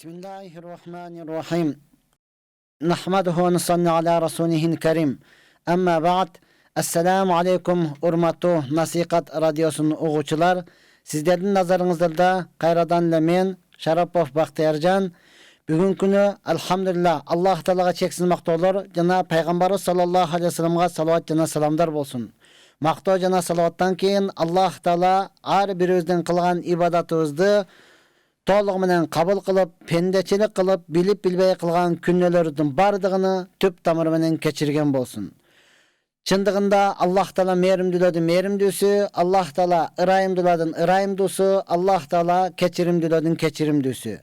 Bismillahirrahmanirrahim. Nahmaduhu ve nusalli ala rasulihil kerim. Amma ba'd. Assalamu alaikum urmatu Nasihat Radyosu'nun oğucular. Sizlerin nazarınızda kayradan men Şarapov Bahtiyarcan. Bugün günü elhamdülillah Allah Teala'ga çeksiz maqtollar jana Peygamber sallallahu aleyhi ve sellem'e salavat jana salamlar bolsun. Maqto jana salavattan keyin Allah Teala har birimizden kılgan ibadatımızды to'liq bilan qabul qilib, pendechilik qilib, bilib bilmay qilgan kunlarning bardığını tüp tamir bilan kechirgan bo'lsin. Çındığında Allah Teala merim diledi, merim düsü, Allah Teala ırayım diledin, ırayım düsü, Allah Teala keçirim diledin, keçirim düsü.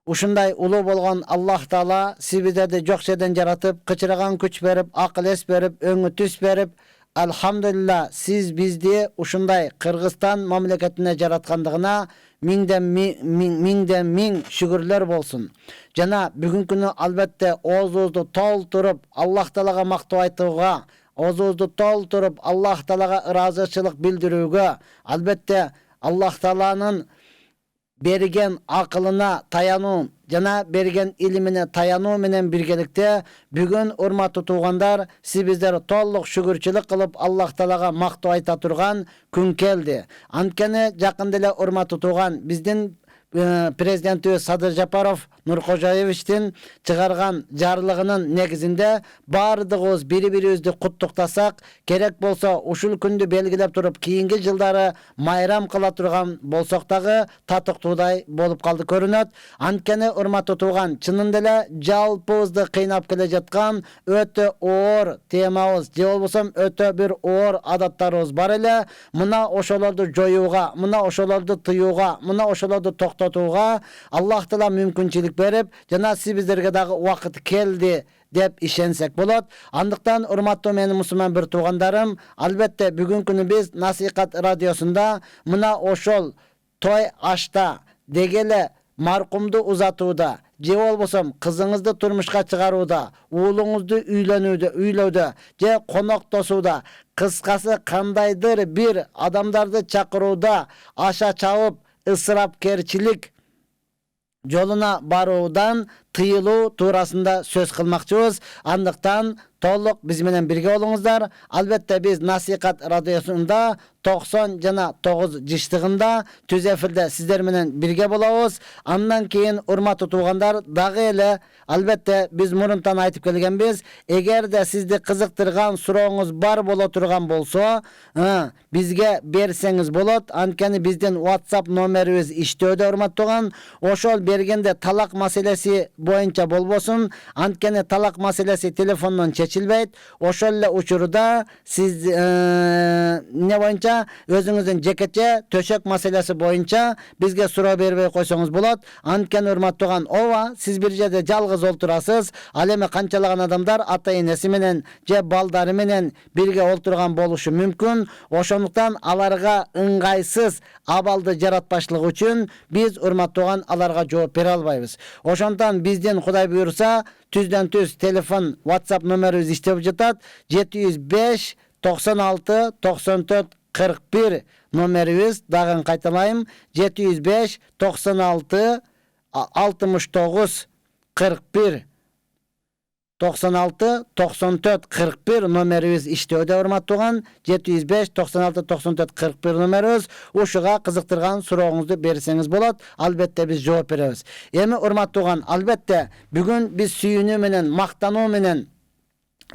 Uşunday ulu bolgan Allah Teala sizlerde çok şeyden yaratıp, kıçırıgan güç verip, akıl es verip, öngü tüs verip, elhamdülillah siz bizde uşunday Kırgızstan memleketine yaratkanlığına mingden ming şükürler bolsun. Jana bugün günü albatta oğuzuzdu tolturup Allah Teala'ga maqtap aytууга, oğuzuzdu tolturup Allah Teala'ga razıçılık bildirүүгө, albatta Allah Teala'nın bergen akılına tayanуу jana bergen ilimine tayanуу menен birgelikte bugün urmatly tuğandar siz bizler to'liq şükürçülük kılıp Allah Teala'ga maqtap ayta turgan gün keldi. Antkeni jakында эле urmatly tuğan bizdin Prezidenti Sadır Japarov Nurkojayevich'tin çıkargan jarlığının negizinde bardığız biri-birimizni qutluktasak, gerek bolsa uşul kündü belgilep turup kийинки жылдары майрам кыла турган болсок дагы татыктуудай болуп калды көрүнөт. Анткени урматтуу тууган, чынында эле жалпыбызды кыйнап келе жаткан өтө оор темабыз, же болбосо өтө бир оор адаттарыбыз бар эле. Мына ошолорду жоюуга, мына ошолорду тыюуга, мына ошолорду токтотууга Allah Teala mümkünçilik berip, jana siz bizlerge dagı wagt keldi dep işensek bolot. Andıktan urmatlı menin musulman bir tuğandarım, albatta bugün günü biz Nasihat Radyosunda mına oşol toy aşta degele markumdu uzatууda, je bolbosam kızыңызды turmuşka çıgaruuda, uğluңuzdu üylöwde, je konoktosууda, kıskası kandaydır bir adamdardı çakıruuda, aşa çağıp ısrapkerçilik joluna baruudan tıyılуу tuurasында söz kılmakçыбыз. Andıktan to'liq biz menen birge bolуңуздар. Albatta biz Nasihat Radyosunda 90 jana 9 жыштыгында түз эфирде sizler menen birge bolabыз. Andan keyin urmatly tuğandar dagı ele albatta biz muruntan aytıp kelgenbiz. Eger de sizdi kızıktırgan surooңуз bar bola turgan bolsa, bizge berseňiz bolot. Ankeni bizden WhatsApp nomerimiz iştöödө urmatly tuğan. Oşol bergende talak maselesi boyunca bolbosun. Ankeni talak maselesi telefondan çeçilbeyt. Oşolle uçuruda siz ne boyunca özüңүздүн жекече төшөк маселеси боюнча бизге суроо бербей койсоңуз болот. Анткени урматтуу туган, ооба сиз бир жерде жалгыз олтурасыз. Ал эми канчалаган адамдар ата энеси менен же балдары менен бирге олтурган болушу мүмкүн. Ошондуктан аларга ыңгайсыз абалды жаратпашлык үчүн биз урматтуу туган аларга жооп бере албайбыз. Ошондуктан бизден Кудай буйрса түздөн түз телефон WhatsApp номерибиз иштеп жатат. 705 96 94 41 numarimiz dağın kaytalayım 705 96 69 41 96 94 41 numarimiz iştöödө urmatly tuğan 705 96 94 41 numarimiz. Uşuga kızıktırgan surooңузду berseňiz bolot. Albatta biz жооп berебиz. Эми urmatly tuğan, albatta bugün biz sүйүүnүү менен мактануу менен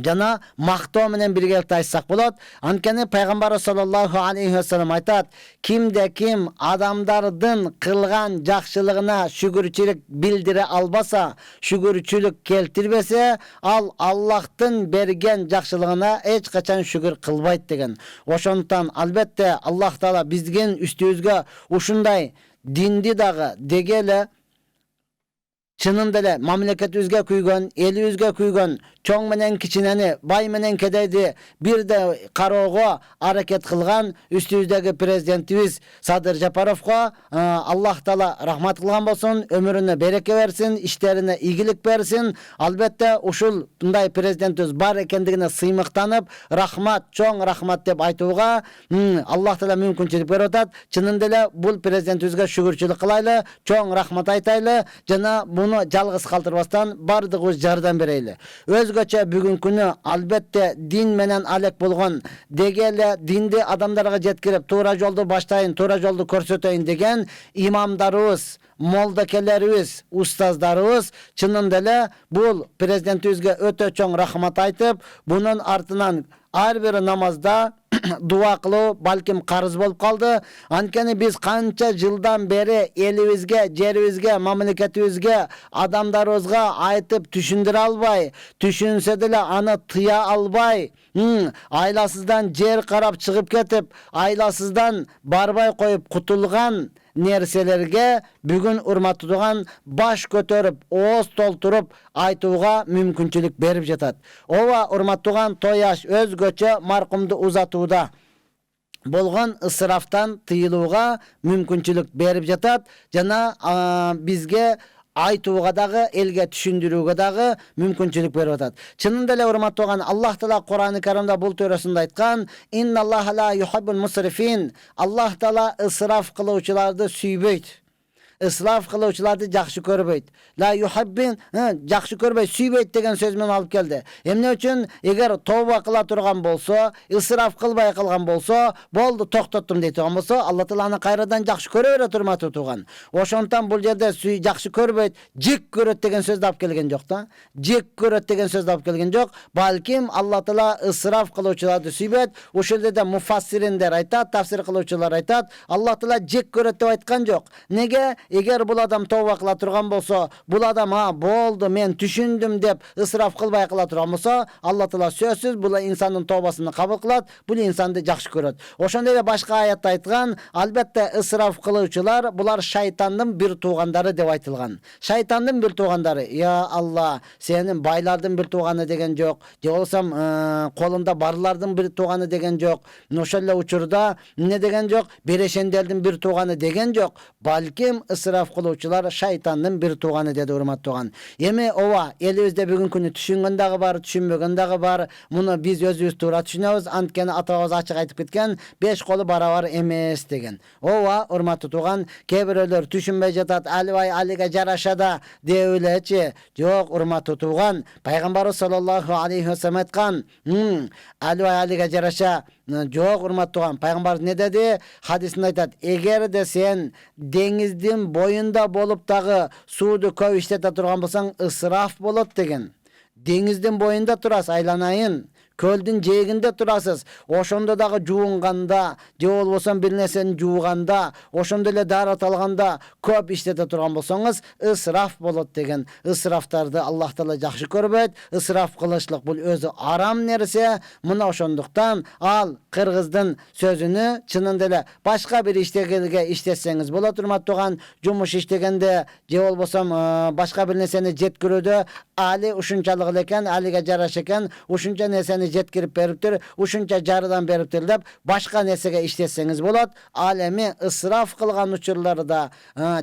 jana maqtoo menen birgelikte aytsak bolot. Ankeni Peygamber sallallahu aleyhi ve sellem aytat, kimde kim adamdardın kılgan jakşılığına şükürçülük bildire albasa, şükürçülük keltirbese, al Allah'tın bergen jakşılığına hiç kaçan şükür kılbayt degen. Oşondan albatta Allah Teala bizgen üstübüzgө uşunday dindi dagı degele Çınında ele mamleketibizge kuygan, elibizge kuygan, çoğ menen kiçineni, bay menen kedeydi bir de karoogo hareket kılgan üstübizdeki prezidentimiz Sadır Japarovga Allah Taala rahmat kılgan bolsun, ömürüne bereke versin, işlerine iyilik versin. Albatta uşul bunday prezidentimiz bar ekendigine sıymıktanıp rahmat, çoğ rahmat dep aytууга Allah Taala mümkünçülük berip atat. Çınında ele bul prezidentimizge şükürçülük kılaylı, çoğ rahmat aytaylı. Jana bunu жалгыз калтырбастан бардыгыбыз жардам берели. Өзгөчө бүгүн күнү албетте дин менен алек болгон дегеле динди адамдарга жеткирип туура жолду баштайын, туура жолду көрсөтөйүн деген имамдарыбыз, молдакелерибиз, устаздарыбыз чынында эле бул президентибизге өтө чоң рахмат айтып, бунун артынан ар бир намазда дуа кылуу балким карыз болуп калды. Анткени биз канча жылдан бери элибизге, жерибизге, мамлекетибизге, адамдарыбызга айтып түшүндүрө албай, түшүнсө деле аны тыя албай, айласыздан жер карап чыгып кетип, айласыздан барбай коюп кутулган нерселерге бүгүн урматтуу туган баш көтөрүп, ооз толтуруп айтууга мүмкүнчүлүк берип жатат. Ооба урматтуу туган тояш өзгөчө маркумду узатууда болгон ысырафтан тыйылууга мүмкүнчүлүк берип жатат. Жана бизге айтууга дагы, элге түшүндүрүүгө дагы мүмкүнчүлүк берип атат. Чынында эле урматтуу туган Аллах Таала Кур'ан-ы Каримде бул туурасында айткан: "Инналлаха ла юхиббул мусрифин." Аллах Таала ысраф кылуучуларды сүйбөйт. Ысраф кылуучуларды жакшы көрбөйт. Ла юхиббин, жакшы көрбөйт, сүйбөйт деген сөз менен алып келди. Эмне үчүн? Эгер тооба кыла турган болсо, ысраф кылбай калган болсо, болду, токтоттум дейт турган болсо, Алла Таала аны кайрадан жакшы көрө берет урматтуу туган. Ошондон бул жерде жакшы көрбөйт, жек көрөт деген сөздү алып келген жок да. Жек көрөт деген сөздү алып келген жок. Балким Алла Таала ысраф кылуучуларды сүйбөйт. Ошол жерде муфассириндер айтат, тафсир кылуучулар айтат, Алла Таала жек көрөт деп айткан жок. Неге? Эгер бул адам тооба кыла турган болсо, бул адам болду, мен түшүндүм деп ысраф кылбай кыла турган болсо, Алла Таала сөзсүз бул инсандын тообасын кабыл кылат, бул инсанды жакшы көрөт. Ошондой эле башка аятта айткан, албетте ысраф кылуучулар булар шайтандын бир туугандары деп айтылган. Шайтандын бир туугандары. Я Алла, сенин байлардын бир тууганы деген жок, же болсом колунда барлардын бир тууганы деген жок. Ошол эле учурда эмне деген жок? Берешендердин бир тууганы деген жок. Балким ысраф кылуучулар шайтандын бир тууганы деди урматтуу туган. Эми ооба, элибизде бүгүнкү күнү түшүнгөн дагы бар, түшүнбөгөн дагы бар. Муну биз өзүбүз туура түшүнөбүз. Анткени атабыз ачык айтып кеткен, 5 колу барабар эмес деген. Ооба, урматтуу туган, кээ бирөөлөр түшүнбөй жатат, албай алиге жараша да деп элечи. Жок, урматтуу туган, пайгамбарыбыз саллаллаху алейхи ва саллям айткан, албай алиге жараша. Жок, урматтуу туган, пайгамбар не деди? Хадисинде айтат: "Эгер де сен деңиздин боюнда болуп дагы сууду көп иштете турган болсаң, ысраф болот" деген. Деңиздин боюнда турасыз, айланайын. Көлдүн жээгинде турасыз. Ошондо дагы жуунганда, же болбосо бир нерсени жууганда, ошондо эле дарат алганда көп иштете турган болсоңуз, ысраф болот деген. Ысрафтарды Аллах Таала жакшы көрбөйт. Ысраф кылышлык бул өзү арам нерсе. Мына ошондуктан ал кыргыздын сөзүнү чынында эле башка бир иштегенге иштесеңиз болот, урматтуу туган. Жумуш иштегенде, же болбосо башка бир нерсени жеткирүүдө али ушунчалык эле экен, алиге жараша экен, ушунча нерсени жеткирип бериптир, ушунча жардам бериптир деп башка нерсеге иштесеңиз болот. Ал эми ысраф кылган учурларда,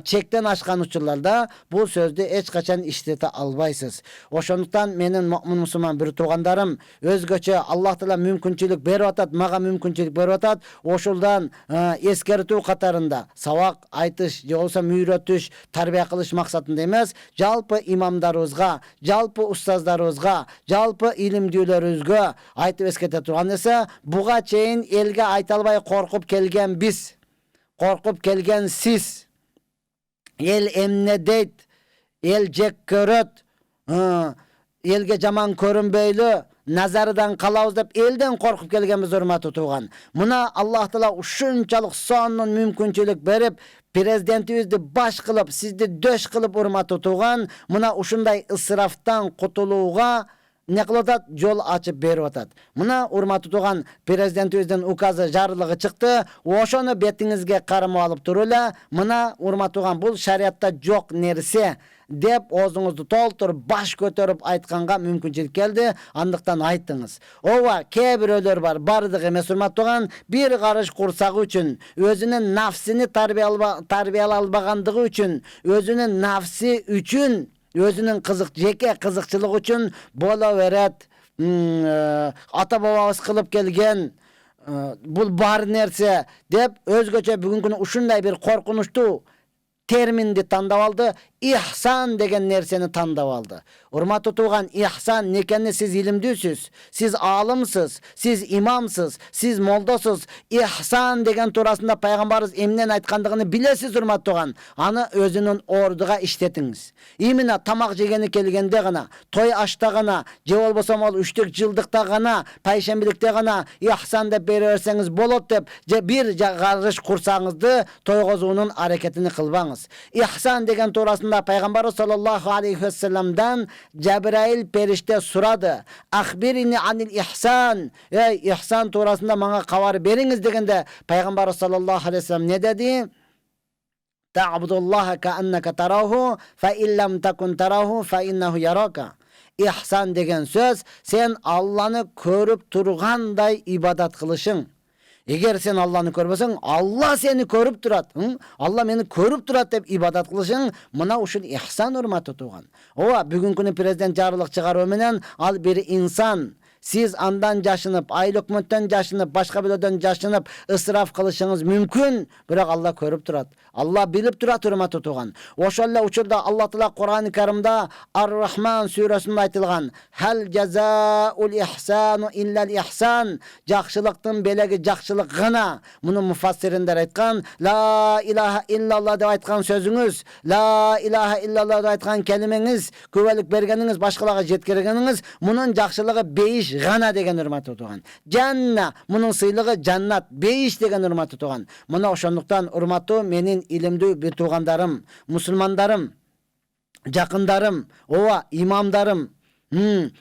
чектен ашкан учурларда бул сөздү эч качан иштете албайсыз. Ошондуктан менин мукмин мусулман бир туугандарым, өзгөчө Аллах Таала мүмкүнчүлүк берип атат, мага мүмкүнчүлүк берип атат. Ошолдан эскертүү катарында сабак айтыш, же болбосо үйрөтүш, тарбия кылыш максатында эмес, жалпы имамдарыбызга, жалпы устаздарыбызга, жалпы илимдүүлөрүбүзгө айтып эскерте турган нерсе, буга чейин элге айта албай коркуп келген биз, коркуп келген сиз. Эл эмне дейт? Эл жек көрөт. Элге жаман көрүнбөйлү, назардан калабыз деп элден коркуп келгенбиз, урматтуу туган. Мына Аллах Таала ушунчалык сонун мүмкүнчүлүк берип, президентибизди баш кылып, сизди дөш кылып, урматтуу туган, мына ушундай ысырафтан кутулууга не кылып атат? Жол ачып берип атат. Мына урматтуу туган, президентибиздин указы, жарлыгы чыкты. Ошону бетиңизге кармап алып туруп эле, мына урматтуу туган, бул шариатта жок нерсе. dep oğuzuңuzdu толтуруп baş көтөрүп айтканга мүмкүнчүлүк келди. Андыктан айттыңыз. Ооба, кээ бирөөлөр бар, бардык эмес урматтаган, бир карыш курсагы үчүн, өзүнүн нафсини тарбиялай албагандыгы үчүн, өзүнүн нафси үчүн, өзүнүн жеке кызыкчылыгы үчүн боло берет. Ата бабабыз кылып келген бул бар нерсе деп өзгөчө бүгүнкү ушундай бир коркунучтуу терминди тандап алды. İhsan деген нерсени тандап алды. Урматтуу тууган, ihsan некени сиз илимдүүсүз, сиз алымсыз, сиз имамсыз, сиз молдосуз. Ihsan деген туурасында пайгамбарыбыз эмнен айткандыгын билесиз, урматтуу тууган. Аны өзүнүн ордуга иштетиңиз. Именно тамак жегени келгенде гана, той ашта гана, же болбосо ал 3 жылдыкта гана, пайшембиликте гана ihsan деп бере берсеңиз болот деп, же бир карыш курсаңызды тойгозуунун аракетини кылбаңыз. Ihsan деген туурасында Peygamber sallallahu aleyhi ve sellem'den Cebrail perişte suradı. Akhbirini anil ihsan. İhsan tuğrasında bana kavar beriniz degende Peygamber sallallahu aleyhi ve sellem ne dedi? Ta'budullaha ka'annaka tarahu fe illem takun tarahu fe innehu yaraka. İhsan degen söz sen Allah'ını körüp turganday ibadat kılışın. Eğer sen Allah'ını körбөсөң, Allah seni körüp turat. Allah meni körüp turat dep ibadat kılışın. Mına uşul ihsan urmаты tuğan. Ооба, бүгүнкү президент жарлык чыгаруу менен ал bir insan siz andan jaşınıp, aylık mütten jaşınıp, başka bölöden jaşınıp, ısraf kılışınız mümkün. Bırak Allah körüp turat. Allah bilip turat urmаты tuğan. Oşalla uçurda Allah Teala Kur'an-ı Kerim'de Ar-Rahman suresinde aytılgan. Hel cezaul ihsanu illel ihsan. Jakşılıktın belegi jakşılık gana. Bunu mufassirinler aytkan. La ilahe illallah dep aytkan sözünüz. La ilahe illallah dep aytkan kelimeniz. Kübelik bergeniniz, başkalarga jetkirgeniniz. Bunun jakşılığı beyiş gana degen urmаты tuğan. Janna, bunun sıylığı jannat, beyiş degen urmаты tuğan. Muna oşonduktan urmаты menin ilimdүү bir tuğandarım, musulmandarım, jakındarım, ova imamdarım,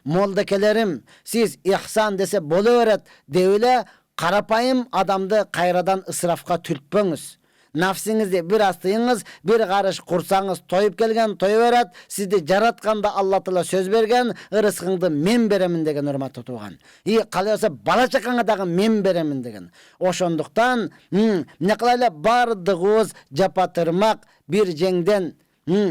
moldakelerim, siz ihsan dese boluveret deyle karapayım adamdı kayradan ısrafka türtpöңüz. Nafsingizde bir astıyınız, bir karış kursanız toyup gelgen, toyu veret, sizde jaratkanda Allah Teala söz bergen, ırıskыңды men beremin degen urmаты tuğan. Kalıyorsa bala çakanga dagы men beremin degen. Oşonduktan, ne kılayla bardığız japatırmak bir jengden,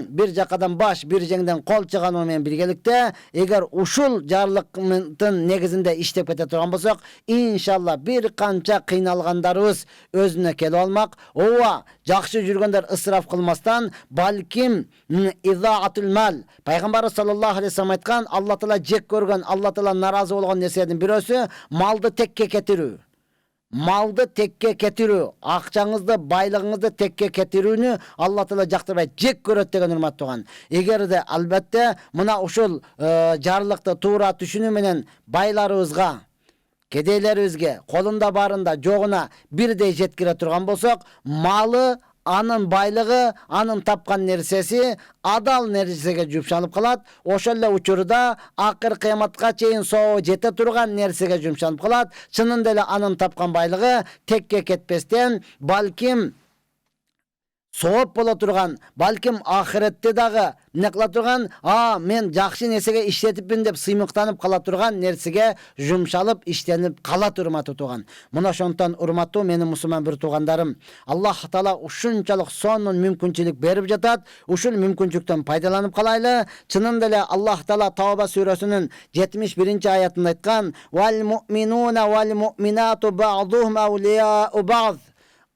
bir jakadan baş, bir jengden kol çıgan menен birgelikte, eğer uşul jarlıktın negizinde iştep kete turgan bolsak, inşallah bir kança kıynalgandarыбыз özüne kele almak, ova jakşı жүрgөндөр ısraf kılmastan, balkim izaatul mal. Peygamber sallallahu aleyhi ve sellem aytkan, Allah Teala jek көргөн, Allah Teala narazı bolgon nersedin birösü maldı tekke ketirүү. Maldı tekke ketirүү, akçаңызды, байлыгыңызды tekke ketirүүnü Allah Teala jaktырбайт, jek көрөт деген урматтуу тууган. Эгерде албетте мына ушул жарлыкты туура түшүнүү менен байларыбызга, кедейлерибизге, колунда барында, жогуна бирдей жеткире турган болсок, малы анын байлыгы, анын тапкан нерсеси адал нерсеге жумшалып калат. Ошол эле учурда акыр кыяматка чейин соо жете турган нерсеге жумшалып калат. Чынында эле анын тапкан байлыгы текке кетпестен, балким сооп боло турган, балким ахиретте дагы не кыла турган, мен жакшы нерсеге иштетипмин деп сыймыктанып кала турган нерсеге жумшалып иштенип кала урматы туган. Мына ошондон урматтуу менин мусулман бир туугандарым, Аллах Таала ушунчалык сонун мүмкүнчүлүк берип жатат. Ушул мүмкүнчүлүктөн пайдаланып калайлы. Чынында эле Аллах Таала Тауба сүрөсүнүн 71-аятында айткан: "Вал муъминуна вал муъминату ба'духум аулияу ба'д."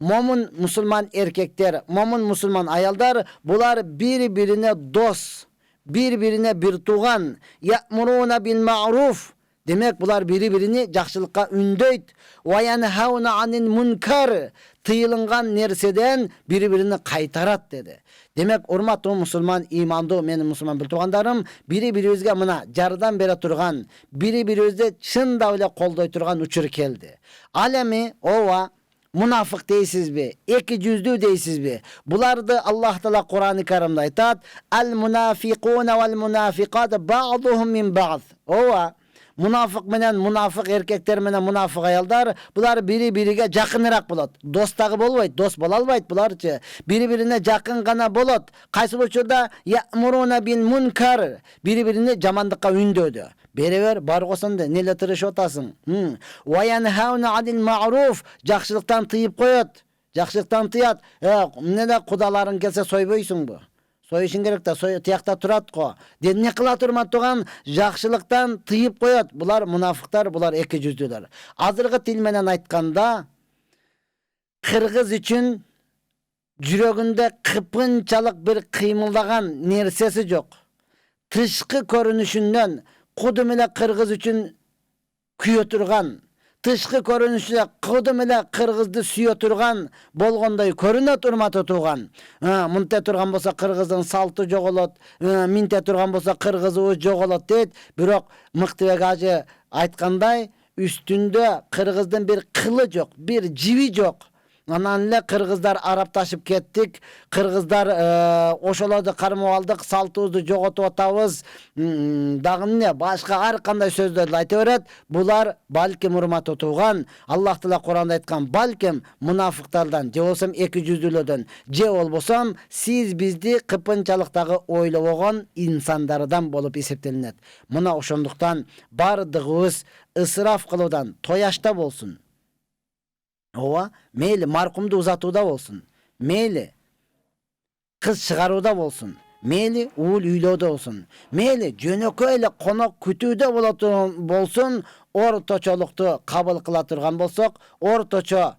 Momun musulman erkekler, momun musulman ayallar, bular birbirine dost, birbirine bir tuğan, ya'muruna bil ma'ruf. Demek bular birbirini jakşılıkka ündeyt. Ve yanhauna anil munkar. Tıyılıngan nerseden birbirini kaytarat dedi. Demek urmatlı musulman imandı menin musulman bir tuğandarım, biri-biribizge mına jardan bere turgan, biri-biribizde çın da öyle koldoy turgan uçur keldi. Alemi ova Münafık değilsiz bi, iki cüzdü değilsiz bi. Bulardı Allah Teala Kur'an-ı Kerim'de aytat. El münafikune vel münafikat ba'duhum min ba'd. Ova Munafık menen munafık erkekler menen munafık ayalдар bular biri-biriге jakыныраак болот. Дос дагы болбойт, дос боло албайт буларчы. Бири-бирине жакын гана болот. Кайсы учурда я'муруна бил мункар, бири-бирине жамандыкка үндөөдө. Беребер бар косонда неле тырышып атасың. Ва янхауна адил ма'руф, жакшылыктан тыйып коет. Жакшылыктан тыят. Эмне кудаларың келсе сойбойсуңбу? Союшың керек да, тиякта турат го. Не кыла турман туган жакшылыктан тыйып коет. Булар мунафыктар, булар эки жүздүүлөр. Азыркы тил менен айтканда, кыргыз үчүн жүрөгүндө кыпынчалык бир кыймылдаган нерсеси жок. Тышкы көрүнүшүнөн кудум эле кыргыз үчүн күйө турган, тышкы көрүнүшүнө кудум эле кыргызды сүйө турган болгондой көрүнөт, урматтуу тууган. Мынте турган болсо кыргыздын салты жоголот, минте турган болсо кыргызыбыз жоголот дейт. Бирок Мыктыбек ажы айткандай, үстүндө кыргыздын бир кылы жок, бир жиби жок. Анан эле кыргыздар арапташып кеттик. Кыргыздар ошолорду кармап алдык, салтыбызды жоготуп атабыз. Дагы эмне башка ар кандай сөздөрдү айта берет. Булар балким урматтуу тууган, Аллах Таала Куранда айткан, балким мунафыктардан, же болсом эки жүздүүлөрдөн, же болбосом сиз бизди кыпынчалыктагы ойлобогон инсандардан болуп эсептелинет. Мына ошондуктан бардыгыбыз ысыраф кылуудан тояшта болсун. Ооба, мейли маркумду узатууда болсун, мейли кыз чыгарууда болсун, мейли уул үйлөөдө болсун, мейли жөнөкөй эле конок күтүүдө болсун, орточолукту кабыл кыла турган болсок, орточо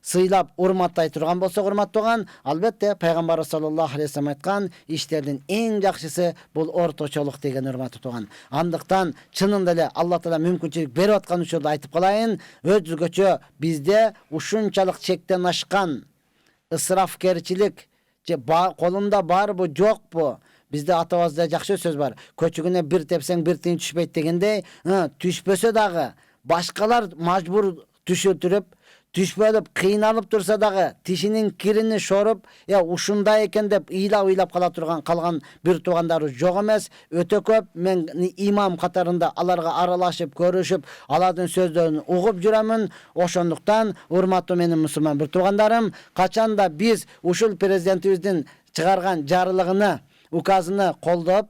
сыйлап урматтай турган болсок, урматтаган, албетте пайгамбарыбыз саллаллаху алейхи вассалам айткан иштердин эң жакшысы бул орточолук деген, урматтуу тууган. Андыктан чынында эле Аллах Таала мүмкүнчүлүк берип аткан учурда айтып калайын, өзгөчө бизде ушунчалык чектен ашкан ысырафкерчилик, же колунда барбы жокпу? Бизде атабызда жакшы сөз бар. Көчүгүнө бир тепсең бир тыйын түшпөйт дегенде, түшпөсө дагы башкалар мажбур түшүрүп, түшпөлүп, кыйналып турса дагы тишинин кирини шоруп, ушундай экен деп ыйлап кала турган калган бир туугандарыбыз жок эмес. Өтө көп. Мен имам катарында аларга аралашып, көрүшүп, алардын сөздөрүн угуп жүрөмүн. Ошондуктан, урматтуу менин мусулман бир туугандарым, качанда биз ушул президентибиздин чыгарган жарлыгыны, указыны колдоп,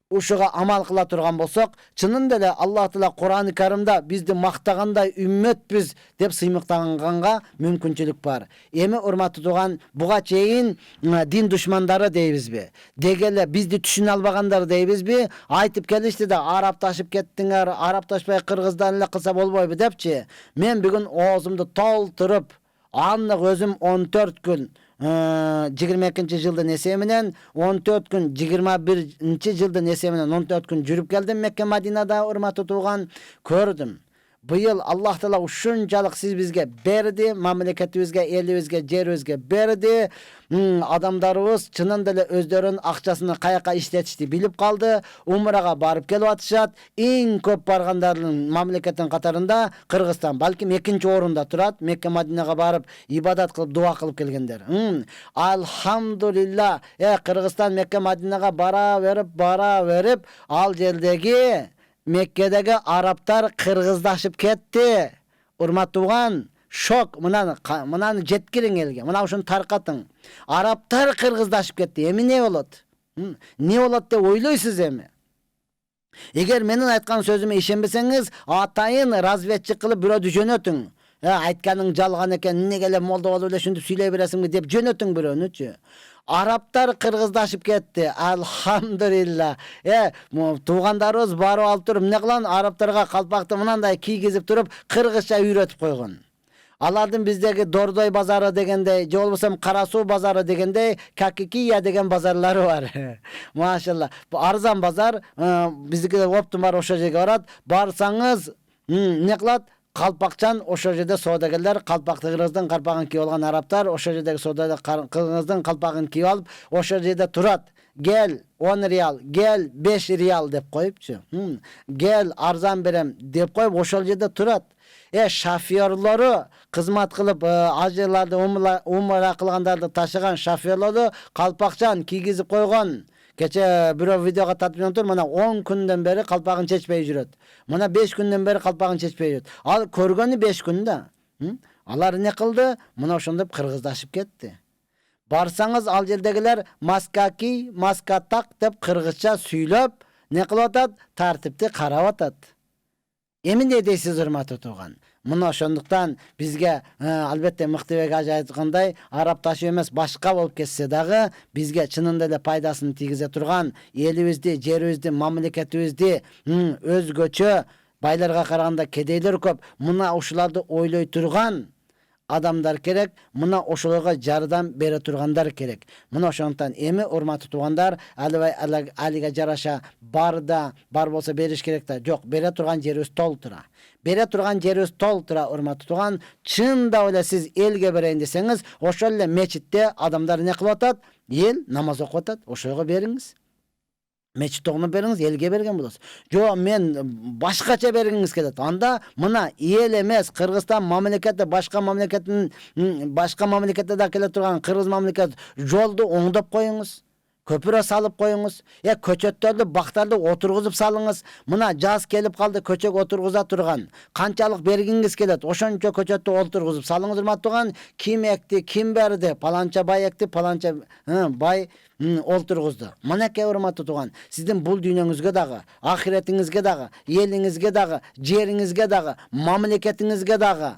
ушуга амал кыла турган болсок, чынында эле Аллах Таала Кур'ан-ы Каримде бизди мактагандай үммөтбүз деп сыймыктаганга мүмкүнчүлүк бар. Эми урматтуу тууган, буга чейин дин душмандары дейбизби? Деги эле бизди түшүнө албагандар дейбизби? Айтып келишти да, арапташып кеттиңер, арапташпай кыргыздан эле кылса болбойбу депчи. Мен бүгүн оозумду толтуруп, аннык өзүм 14 күн 22 жылдын эсебинен 14 күн 21 жылдын эсебинен 14 күн жүрүп келдим Мекке Мадинада, урматтуу тууган, көрдүм. Быйыл Аллах Таала ушунчалык сиз бизге берди, мамлекетибизге, элибизге, жерибизге берди. Адамдарыбыз чынында эле өздөрүнүн акчасын каяка иштетишти билип калды. Умрага барып келип атышат. Эң көп баргандардын мамлекеттин катарында Кыргызстан балким экинчи орунда турат. Мекке Мадинага барып ибадат кылып, дуа кылып келгендер. Алхамдулилла. Кыргызстан Мекке Мадинага бара берип, ал жердеги Меккедеги араптар кыргыздашып кетти. Урматтууган, шок. Мынаны жеткириң элге. Мына ушуну таркатың. Араптар кыргыздашып кетти. Эми эмне болот? Не болот деп ойлойсуз эми? Эгер менин айткан сөзүмө ишенбесеңиз, атайын разведчик кылып бирөөдү жөнөтүң. Айтканың жалган экен, эмнеге эле молдо болуп эле ушинтип сүйлөй бересиңби деп жөнөтүң бирөөнүчү. Араптар кыргыздашып кетти. Алхамдулилла. Туугандарыбыз барып алып туруп, эмне кылган? Араптарга калпакты мынандай кийгизип туруп, кыргызча үйрөтүп койгон. Алардын биздеги Дордой базары дегендей, же болбосо Кара Суу базары дегендей, Какикия деген базарлары бар. Машалла. Бу арзан базар, биздики оптум бар, ошол жерге барат. Барсаңыз, эмне кылат? Калпакчан ошол жерде соодагерлер, калпакты кыргыздын калпагын кийип алган араптар ошол жердеги соодагер кыргыздын калпагын кийип алып, ошол жерде турат. Гел 10 реал, гел 5 реал деп коюпчу. Гел арзан берем деп коюп ошол жерде турат. Шофёрлору кызмат кылып, ажырларды умра кылгандарды ташыган шофёрлору калпакчан кийгизип койгон. Keche bирөө видеоga татып отур, мына 10 күндөн бери калпагын чечпей жүрөт. Мына 5 күндөн бери калпагын чечпей жүрөт. Ал көргөнү 5 күндө. Алар не кылды? Мына ошондоп кыргыздашып кетти. Барсаңыз ал жердегилер маска ки, маска так деп кыргызча сүйлөп, не кылып атат? Тартипти карап атат. Эми не дейсиз, урматтуу тууган? Мына ошондуктан бизге албетте Мыктыбек ажы айткандай, араб ташы эмес башка болуп кетсе дагы бизге чынында эле пайдасын тийгизе турган, элибизди, жерибизди, мамлекетибизди өзгөчө байларга караганда кедейлер көп. Мына ушуларды ойлой турган адамдар керек, мына ошолорго жардам бере тургандар керек. Мына ошондуктан эми урматтуу туугандар, алига жараша бар болсо бериш керек да. Жок, бере турган жерибиз толтура. Бере турган жерибиз толтура, урматтуу тууган. Чындап эле сиз элге берейин десеңиз, ошол эле мечитте адамдар не кылып атат? Эл намаз окуп атат. Ошого бериңиз. Мечит огуну бериңиз, элге берген болосуз. Жо, мен башкача бергиңиз келет. Анда мына эл эмес, Кыргызстан мамлекети, башка мамлекетте да келе турган кыргыз мамлекет жолду оңдоп коюңуз. Köpüre salıp koyunuz. Köçöttörlü baktарды oturguzуп salыңыз. Mına jaz kelip kaldı, köçök oturguza turgan. Kançalık berginiz kelet. Oşonço köçöttü oturguzup salыңыз, urmattuğan. Kim ekti, kim berdi? Palança bay ekti, palança bay olturguzdu. Mınake urmattuğan. Sizin bul dünyangızga dağı, ahiretingizge dağı, elingizge dağı, jeringizge dağı, mamleketingizge dağı.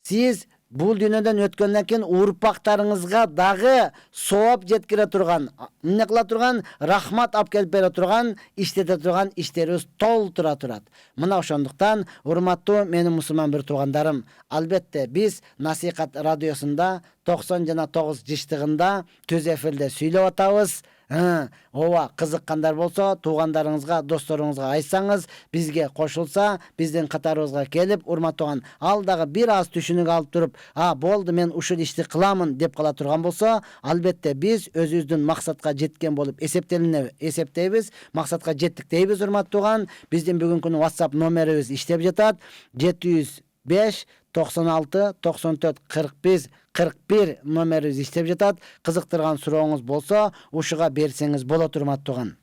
Siz bul dünyadan ötkөндөн кийин урпактарыңызга дагы сооп жеткире турган, эмне кыла турган, рахмат алып келип бере турган, иштете турган иштерибиз толтура турат. Мына ошондуктан, урматтуу менин мусулман бир туугандарым, албетте биз Насихат радиосунда 90,9 жыштыгында түз эфирде сүйлөп атабыз. Ова кызыккандар болсо, туугандарыңызга, досторуңузга айтсаңыз, бизге кошулса, биздин катарыбызга келип, урматтаган, ал дагы бир аз түшүнүк алып туруп, болду мен ушул ишти кыламын деп кала турган болсо, албетте биз өзүбүздүн максатка жеткен болуп эсептейбиз, максатка жеттик дейбиз, урматтаган. Биздин бүгүнкү WhatsApp номерибиз иштеп жатат. 705 96 94 45 41 номерибиз иштеп жатат. Кызыктырган сурооңуз болсо, ушуга берсеңиз болот, урматтаган.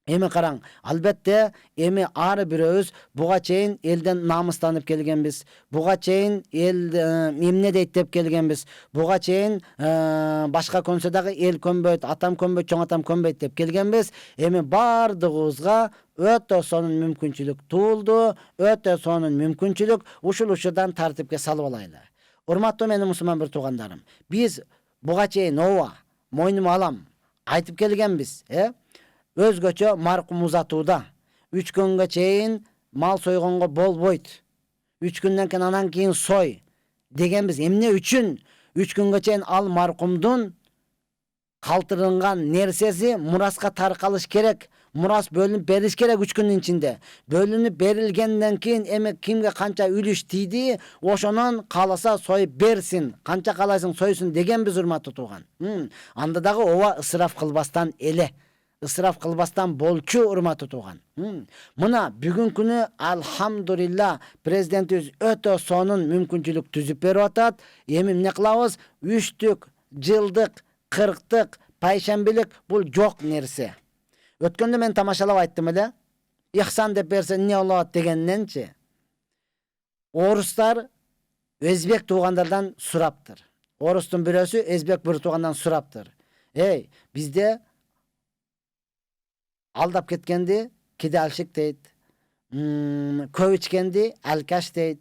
Эми караң, албетте, эми ары бирөөбүз буга чейин элден намыстанып келгенбиз. Буга чейин эл эмне дейт деп келгенбиз. Буга чейин башка көнсө дагы эл көнбөйт, атам көнбөйт, чоң атам көнбөйт деп келгенбиз. Эми бардыгыбызга өтө сонун мүмкүнчүлүк туулду, өтө сонун мүмкүнчүлүк, ушудан тартипке салып алайлы. Урматтуу менин мусулман бир туугандарым, биз буга чейин мойнума алам айтып келгенбиз, өзгөчө маркум узатууда 3 күнгө чейин мал сойгонго болбойт. 3 күндөн кийин анан кийин сой дегенбиз. Эмне үчүн 3 күнгө чейин ал маркумдун калтырынган нерсеси мураска таркалыш керек. Мурас бөлүнүп бериш керек 3 күндүн ичинде. Бөлүнүп берилгенден кийин эми кимге канча үлүш тийди, ошонон кааласа союп берсин, канча каалайсың сойсун дегенбиз, урматтуу тууган. Анда дагы ооба ысыраф кылбастан эле. Ысыраф кылбастан болчу, урматтуу тууган. Мына бүгүнкүнү алхамдулилла президентибиз өтө сонун мүмкүнчүлүк түзүп берип атат. Эми эмне кылабыз? 3-түк, жылдык, 40-тык, пайшембилик бул жок нерсе. Өткөндө мен тамашалап айттым эле. Ихсан деп берсе эмне болот дегенденчи. Орустар өзбек туугандардан сураптыр. Орустун бирөөсү өзбек бир туугандан сураптыр. Бизде алдап кеткенди кидалшык дейт. Көп ичкенди алкаш дейт.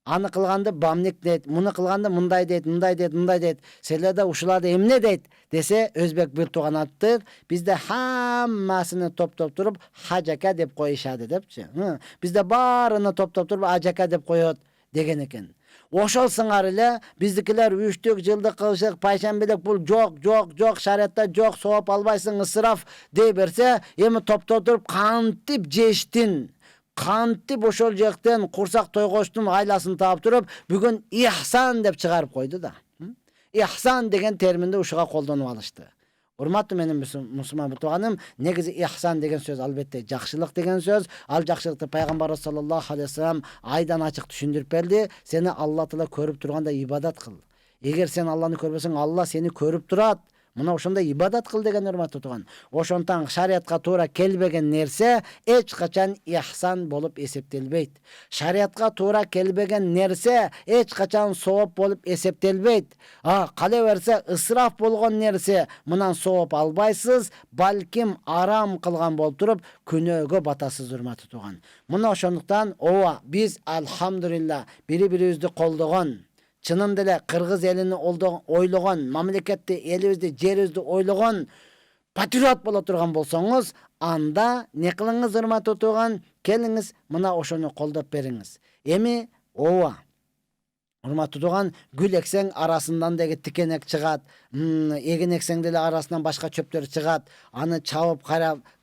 Аны кылганды бамник дейт. Муну кылганды мындай дейт, мындай дейт, мындай дейт. Селерде ушуларды эмне дейт десе, өзбек бир тууган аттыр. Бизде хаммасыны топтоп туруп хажака деп коюшады депчи. Бизде баарыны топтоп туруп ажака деп коет деген экен. Ошол сыңар эле биздикилер 3-түк, жылдык, кылышык, пайшембилик бул жок, шариатта жок, сооп албайсың, ысыраф дей берсе, эми топтоп туруп кантип жештин, кантип ошол жактан курсак тойгоштун айласын таап туруп, бүгүн ихсан деп чыгарып койду да. Ихсан деген терминди ушуга колдонуп алышты. Урматтуу менин мусулман тууганым, негизи ихсан деген сөз албетте жакшылык деген сөз. Ал жакшылыкты пайгамбар саллаллаху алейхи вассалам айдан ачык түшүндүрүп берди. Сени Алла Таала көрүп турганда ибадат кыл. Эгер сен Алланы көрбөсөң, Алла сени көрүп турат. Мына ошондой ибадат кыл деген урматтуу тууган. Ошондон шариятка туура келбеген нерсе эч качан ихсан болуп эсептелбейт. Шариятка туура келбеген нерсе эч качан сооп болуп эсептелбейт. Кала берсе ысраф болгон нерсе мындан сооп албайсыз, балким арам кылган болуп туруп күнөөгө батасыз урматтуу тууган. Мына ошондуктан биз алхамдулилла бири-бирибизди колдогон, чынында эле кыргыз элини ойлогон, мамлекетти, элибизди, жерибизди ойлогон патриот боло турган болсоңуз, анда не кылыңыз урматтуу тууган, келиңиз мына ошону колдоп бериңиз. Эми урматтуу тууган, гүл эксең арасынан деги тикенек чыгат, эгин эксең деле арасынан башка чөптөр чыгат, аны чабып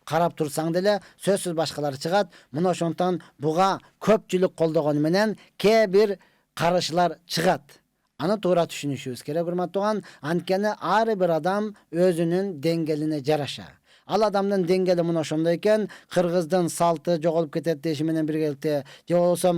карап турсаң деле сөзсүз башкалар чыгат. Мына ошондон буга көпчүлүк колдогону менен кээ бир карышлар чыгат. Аны туура түшүнүшүбүз керек урматтуу тууган. Анткени ар бир адам өзүнүн деңгээлине жараша. Ал адамдын деңгээли мына ошондой экен, кыргыздын салты жоголуп кетет деши менен биргеликте, же болбосо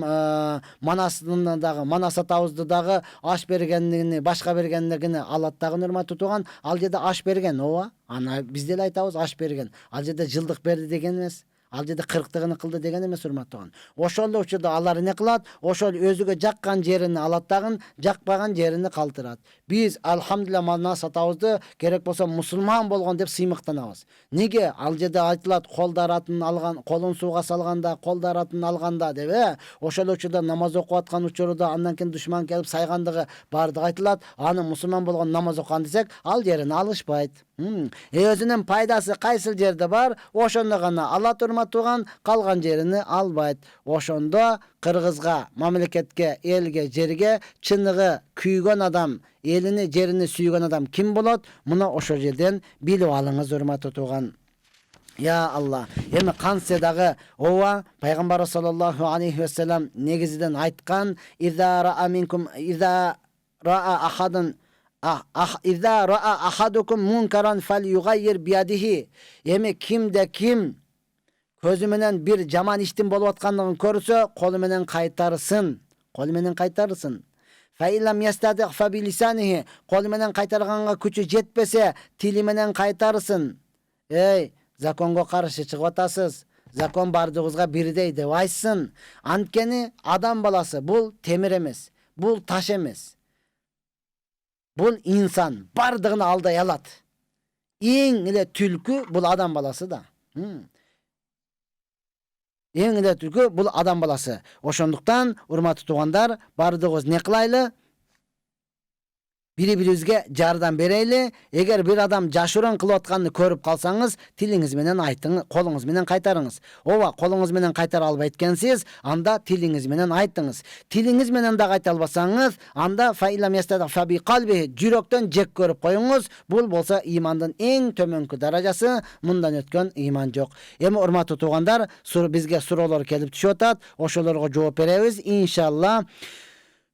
Манас атабызды дагы аш бергендигини, башка бергендигини алат дагы урматтуу тууган. Ал жерде аш берген, аны биз деле айтабыз, аш берген. Ал жерде жылдык берди деген эмес. Ал жерде 40-тыгын кылды деген эмес урматтуу тууган. Ошол эле учурда алар эмне кылат? Ошол өзүгө жаккан жерини алат дагы, жакпаган жерини калтырат. Биз алхамдулилла Манас атабызды керек болсо мусулман болгон деп сыймыктанабыз. Неге? Ал жерде айтылат, колдарын алган, колун сууга салганда, колдарын алганда деп, ошол учурда намаз окуп аткан учурда андан кийин душман келип сайгандыгы бардыгы айтылат. Аны мусулман болгон намаз окуган десек, ал жерин алышпайт. Өзүнүн пайдасы кайсыл жерде бар, ошондо гана алат урматтуу тууган, калган жерини албайт. Ошондо кыргызга, мамлекетке, элге, жерге чыныгы күйгөн адам, элини, жерини сүйгөн адам ким болот? Мына ошол жерден билип алыңыз урматтуу тууган. Я Алла. Эми кантсе дагы пайгамбар саллаллаху алейхи ва саллям негизиден айткан: "Иза ра'a ahadukum munkaran falyughayyir biyadihi." Эми кимде ким көзү менен бир жаман иштин болуп аткандыгын көрсө, колу менен кайтарсын. Фаилам ястадих фабилисаниhi. Колу менен кайтарганга күчү жетпесе, тили менен кайтарсын. Законго каршы чыгып атасыз. Закон бардыгыбызга бирдей деп айтсын. Анткени адам баласы бул темир эмес, бул таш эмес. Бул инсан бардыгын алдай алат. Эң эле түлкү бул адам баласы да. Эң эле түлкү бул адам баласы. Ошондуктан урматтуу туугандар, бардыгыбыз не кылайлы? Бири-бирибизге жардам берейли. Эгер бир адам жашырын кылып атканды көрүп калсаңыз, тилиңиз менен айтыңыз, колуңуз менен кайтарыңыз. Колуңуз менен кайтара албайт экенсиз, анда тилиңиз менен айтыңыз. Тилиңиз менен да айта албасаңыз, анда фаилам ястада фаби калби, жүрөктөн жек көрүп коюңуз. Бул болсо имандын эң төмөнкү даражасы, мындан өткөн иман жок. Эми урматтуу туугандар, бизге суроолор келип түшүп атат. Ошолорго жооп беребиз иншалла.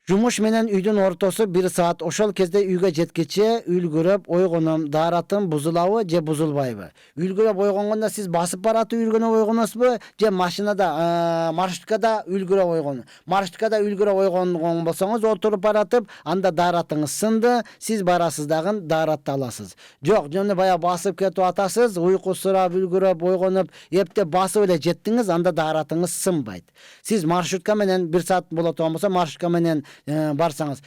Жумуш менен үйдүн ортосу 1 саат. Ошол кезде үйгө жеткиче үлгүрөп ойгоном. Даратым бузулабы же бузулбайбы? Үлгүрөп ойгонгондо сиз басып баратып үлгүрөп ойгоносузбу же машинада, маршруткада үлгүрөп ойгоносузбу? Маршруткада үлгүрөп ойгонгон болсоңуз, отуруп баратып, анда даратыңыз сынды, сиз барасыз дагы даратты аласыз. Жок, жөн бая басып кетип атасыз, уйку сурап, үлгүрөп ойгонуп, эптеп басып эле жеттиңиз, анда даратыңыз сынбайт. Сиз маршрутка менен 1 саат боло турган болсо, маршрутка менен барсаңыз,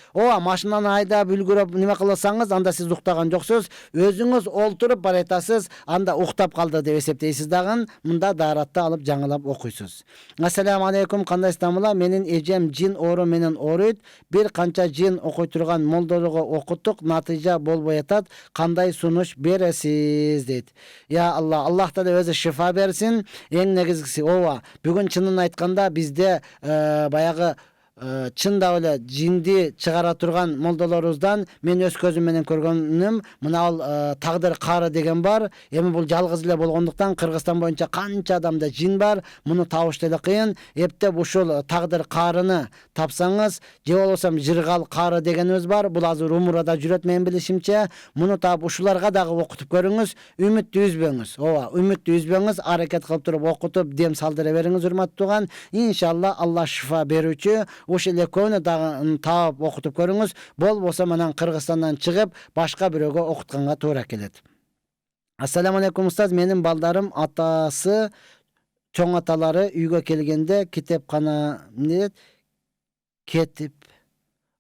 машинаны айдап үлгүрөп неме кылсаңыз, анда сиз уктаган жоксуз, өзүңүз олтуруп баратасыз, анда уктап калды деп эсептейсиз дагы, мында даратты алып жаңылап окуйсуз. Ассаламу алейкум, кандайсыздар? Менин эжем жин оору менен ооруйт. Бир канча жин окуй турган молдорго окуттук, натыйжа болбой атат. Кандай сунуш бересиз дейт. Я Алла, Аллах Таала өзү шифа берсин. Эң негизгиси бүгүн чынын айтканда бизде баягы чында эле жинди чыгара турган молдолорубуздан мен өз көзүм менен көргөнүм, мына ал тагдыр кары деген бар. Эми бул жалгыз эле болгондуктан Кыргызстан боюнча канча адамда жин бар, муну табыш деле кыйын. Эптеп ушул тагдыр карыны тапсаңыз, же болбосо жыргал кары дегенибиз бар. Бул азыр умурада жүрөт менин билишимче. Муну таап ушуларга дагы окутуп көрүңүз. Үмүттү үзбөңүз. Үмүттү үзбөңүз, аракет кылып туруп окутуп дем салдыра бериңиз урматтуу тууган. Иншалла Алла шифа берүүчү. ошол экөөнү дагы таап окутуп көрүңүз. Болбосо манан Кыргызстандан чыгып башка бирөөгө окутканга туура келет. Ассаламу алейкум устаз, менин балдарым атасы чоң аталары үйгө келгенде китепкана кетип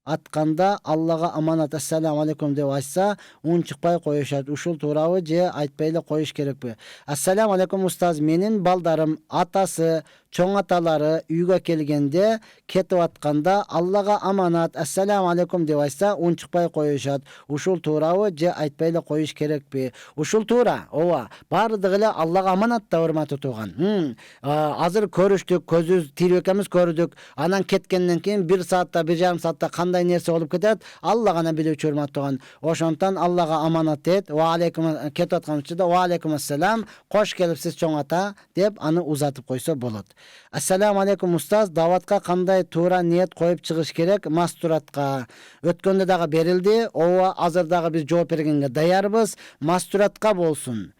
атканда Аллага аманат ассаламу алейкум деп айтса унчукпай коюшат. Ушул туурабы же айтпай эле коюш керекпи? Ассаламу алейкум устаз, менин балдарым атасы чоң аталары үйгө келгенде кетип атканда Аллага аманат ассаламу алейкум деп айтса унчукпай коюшат. Ушул туурабы же айтпай эле коюш керекпи? Ушул туура. Ооба, баардыгы эле Аллага аманат да, урматтуу тууган. Азыр көрүштүк, көзүбүз тирип экенбиз, көрдүк. Анан кеткенден кийин 1 саатта, 1,5 саатта кандай нерсе болуп кетет, Алла гана билүүчү, урматтуу тууган. Ошондон Аллага аманат эт. Ва алейкум, кетип аткан учурда ва алейкум ассалам, кош келипсиз чоң ата деп аны узатып койсо болот. Ассаламу алейкум устаз, даватка кандай туура ниет коюп чыгыш керек? Мастуратка өткөндө дагы берилди. Ооба, азыр дагы биз жооп бергенге даярбыз. Мастуратка болсун,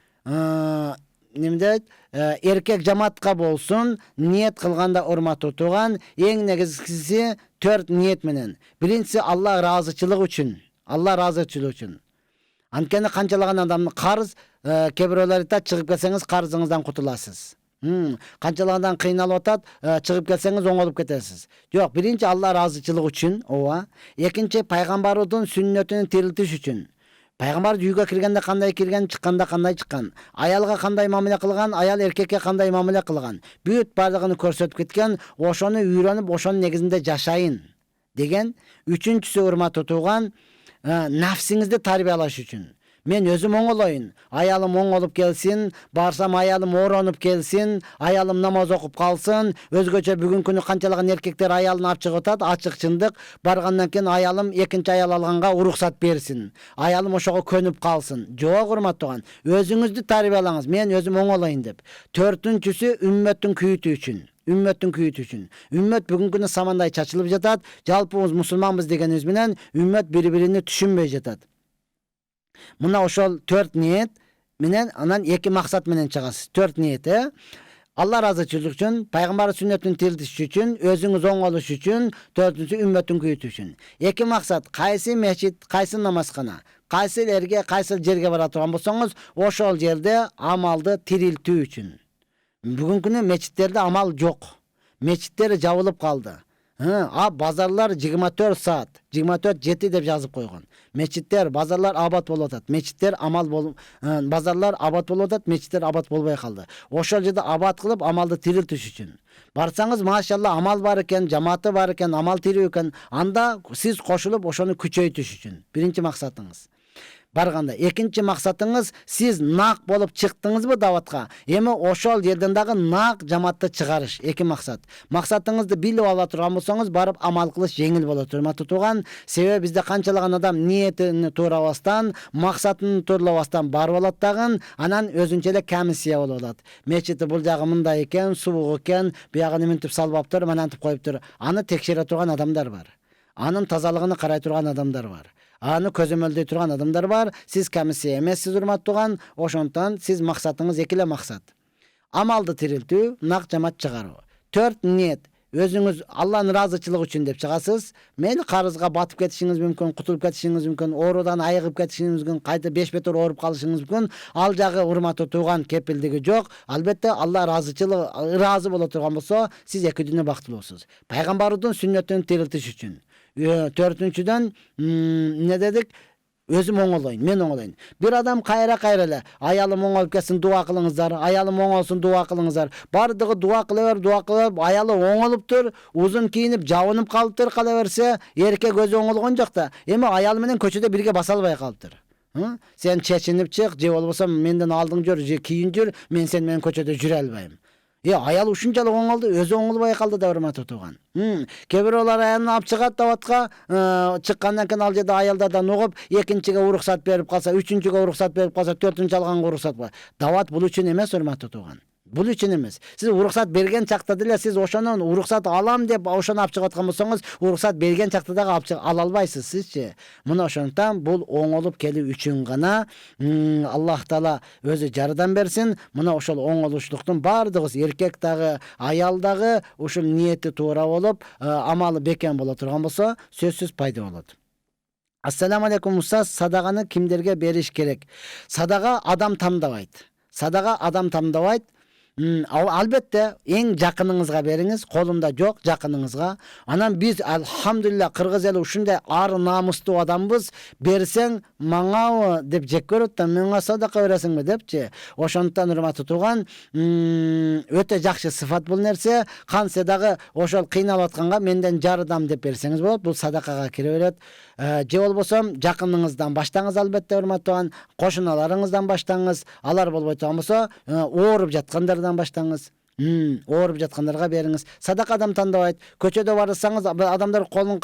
эркек жамаатка болсун, ниет кылганда, урматтуу тууган, эң негизгиси 4 ниет менен. Биринчиси Алла ыраазычылык үчүн. Алла ыраазычылык үчүн. Анткени канчалаган адамдын карыз, кээ бирөөлөр айтат, чыгып келсеңиз карызыңыздан кутуласыз. Канчалагандан кыйналып атат, чыгып келсеңиз оңолуп кетесиз. Жок, биринчи Алла ыраазычылык үчүн, ооба. Экинчи пайгамбардын сүннөтүн тирилтиш үчүн. Пайгамбар үйгө киргенде кандай кирген, чыкканда кандай чыккан, аялга кандай мамиле кылган, аял эркекке кандай мамиле кылган, бүт бардыгын көрсөтүп кеткен, ошону үйрөнүп, ошонун негизинде жашайын деген. Үчүнчүсү, урматтуу тууган, нафсиңизди тарбиялаш үчүн. Мен өзүм оңолоюн, аялым оңолуп келсин, барсам аялым оронуп келсин, аялым намаз окуп калсын. Өзгөчө бүгүнкү күнү канчалаган эркектер аялын алып чыгып атат, ачык чындык. Баргандан кийин аялым экинчи аял алганга уруксат берсин, аялым ошого көнүп калсын. Жок, урматтуу тууган, өзүңүздү тарбиялаңыз, мен өзүм оңолоюн деп. Төртүнчүсү, үммөттүн күйүтүү үчүн. Үммөттүн күйүтүү үчүн. Үммөт бүгүнкү күнү самандай чачылып жатат. Жалпыбыз мусулманбыз дегенибиз менен үммөт бири-бирини түшүнбөй жатат. Мына ошол 4 ниет менен, анан 2 максат менен чыгасыз. 4 ниет, Алла ыраазычылык үчүн, пайгамбар сүннөтүн тирилтиш үчүн, өзүңүз оңолуш үчүн, 4-үнчүсү үммөттүн күйүтүү үчүн. 2 максат, кайсы мечит, кайсы намазкана, кайсы элге, кайсы жерге бара турган болсоңуз, ошол жерде амалды тирилтүү үчүн. Бүгүнкү күнү мечиттерде амал жок. Мечиттер жабылып калды. Базарлар 24 саат, 24/7 деп жазып койгон. Мечиттер, базарлар абат болуп атат. Мечиттер базарлар абат болуп атат, мечиттер абат болбой калды. Ошол жерде абат кылып, амалды тирилтиш үчүн. Барсаңыз, машалла, амал бар экен, жамааты бар экен, амал тирүү экен, анда сиз кошулуп ошону күчөйтүш үчүн. Биринчи максатыңыз. Барганда, экинчи максатыңыз, сиз нак болуп чыктыңызбы даватка, эми ошол жерден дагы нак жамаатты чыгарыш. 2 максат. Максатыңызды билип ала турган болсоңуз, барып амал кылыш жеңил болот, урматтуу тууган. Себеби бизде канчалаган адам ниетин туурабастан, максатын туурабастан барып алат дагы, анан өзүнчө эле комиссия болуп алат. Мечити бул жагы мындай экен, суук экен, биягы нементип салбаптыр, манантип коюптур. Аны текшере турган адамдар бар. Анын тазалыгын карай турган адамдар бар. Аны көзөмөлдөй турган адамдар бар. Сиз комиссия эмессиз, урматтуу тууган. Ошондон сиз максатыңыз 2 эле максат. Амалды тирилтүү, нак жамаат чыгаруу. 4 ниет. Өзүңүз Алланын ыраазычылыгы үчүн деп чыгасыз. Мени карызга батып кетишиңиз мүмкүн, кутулуп кетишиңиз мүмкүн, оорудан айыгып кетишиңиз мүмкүн, кайта 5 бетер ооруп калышыңыз мүмкүн. Ал жагы, урматтуу тууган, кепилдиги жок. Албетте Алла ыраазы боло турган болсо, сиз 2 дүнү бактылуусуз. Пайгамбардын сүннөтүн тирилтиш үчүн. 4-үнчүдөн не дедик? Өзүм оңолоюн, мен оңолоюн. Бир адам кайра эле, аялым оңолуп кетсин, дуа кылыңыздар, аялым оңолсун, дуа кылыңыздар. Бардыгы дуа кылып, аялы оңолуптур, узун кийинип, жабынып калыптыр, кала берсе, эркек өзү оңолгон жок да, эми аялы менен көчөдө бирге баса албай калыптыр. Сен чечинип чык, же болбосо менден алдың жүр, же кийин жүр, мен сен менен көчөдө жүрө албайм. Аял ушунчалык оңолду, өзү оңолбой калды да, урматтуу тууган. Кээ бирөөлөр аялын алып чыгат даватка, чыккандан кийин ал жерде аялдардан угуп, экинчиге уруксат берип калса, үчүнчүгө уруксат берип калса, 4-үнчү алганга уруксат бар. Дават бул үчүн эмес, урматтуу тууган. Бул үчүн эмес. Сиз уруксат берген чакта деле сиз ошонун уруксат алам деп ошону алып чыгып аткан болсоңуз, уруксат берген чакта дагы ала албайсыз сизчи. Мына ошондуктан бул оңолуп келүү үчүн гана Аллах Таала өзү жардам берсин. Мына ошол оңолуштуктун бардыгыбыз, эркек дагы, аял дагы ушул ниети туура болуп, амалы бекем боло турган болсо, сөзсүз пайда болот. Ассаламу алейкум устаз, садаганы кимдерге бериш керек? Садага адам тандабайт. Садага адам тандабайт. Албетте эң жакыныңызга бериңиз, колунда жок жакыныңызга. Анан биз алхамдулилла кыргыз эли ушундай ар намустуу адамбыз, берсең маңабы деп жек көрөт да, мага садака бересиңби депчи. Ошондуктан урматтуу туган, өтө жакшы сыфат бул нерсе. Кантсе дагы ошол кыйналып атканга менден жардам деп берсеңиз болот, бул садакага кире берет. Же болбосо жакыныңыздан баштаңыз, албетте урматтуу туган, кошуналарыңыздан баштаңыз. Алар болбой турган болсо, ооруп жаткандардан баштаңыз. Ооруп жаткандарга бериңиз. Садака адам тандабайт. Көчөдө барсаңыз, адамдар колун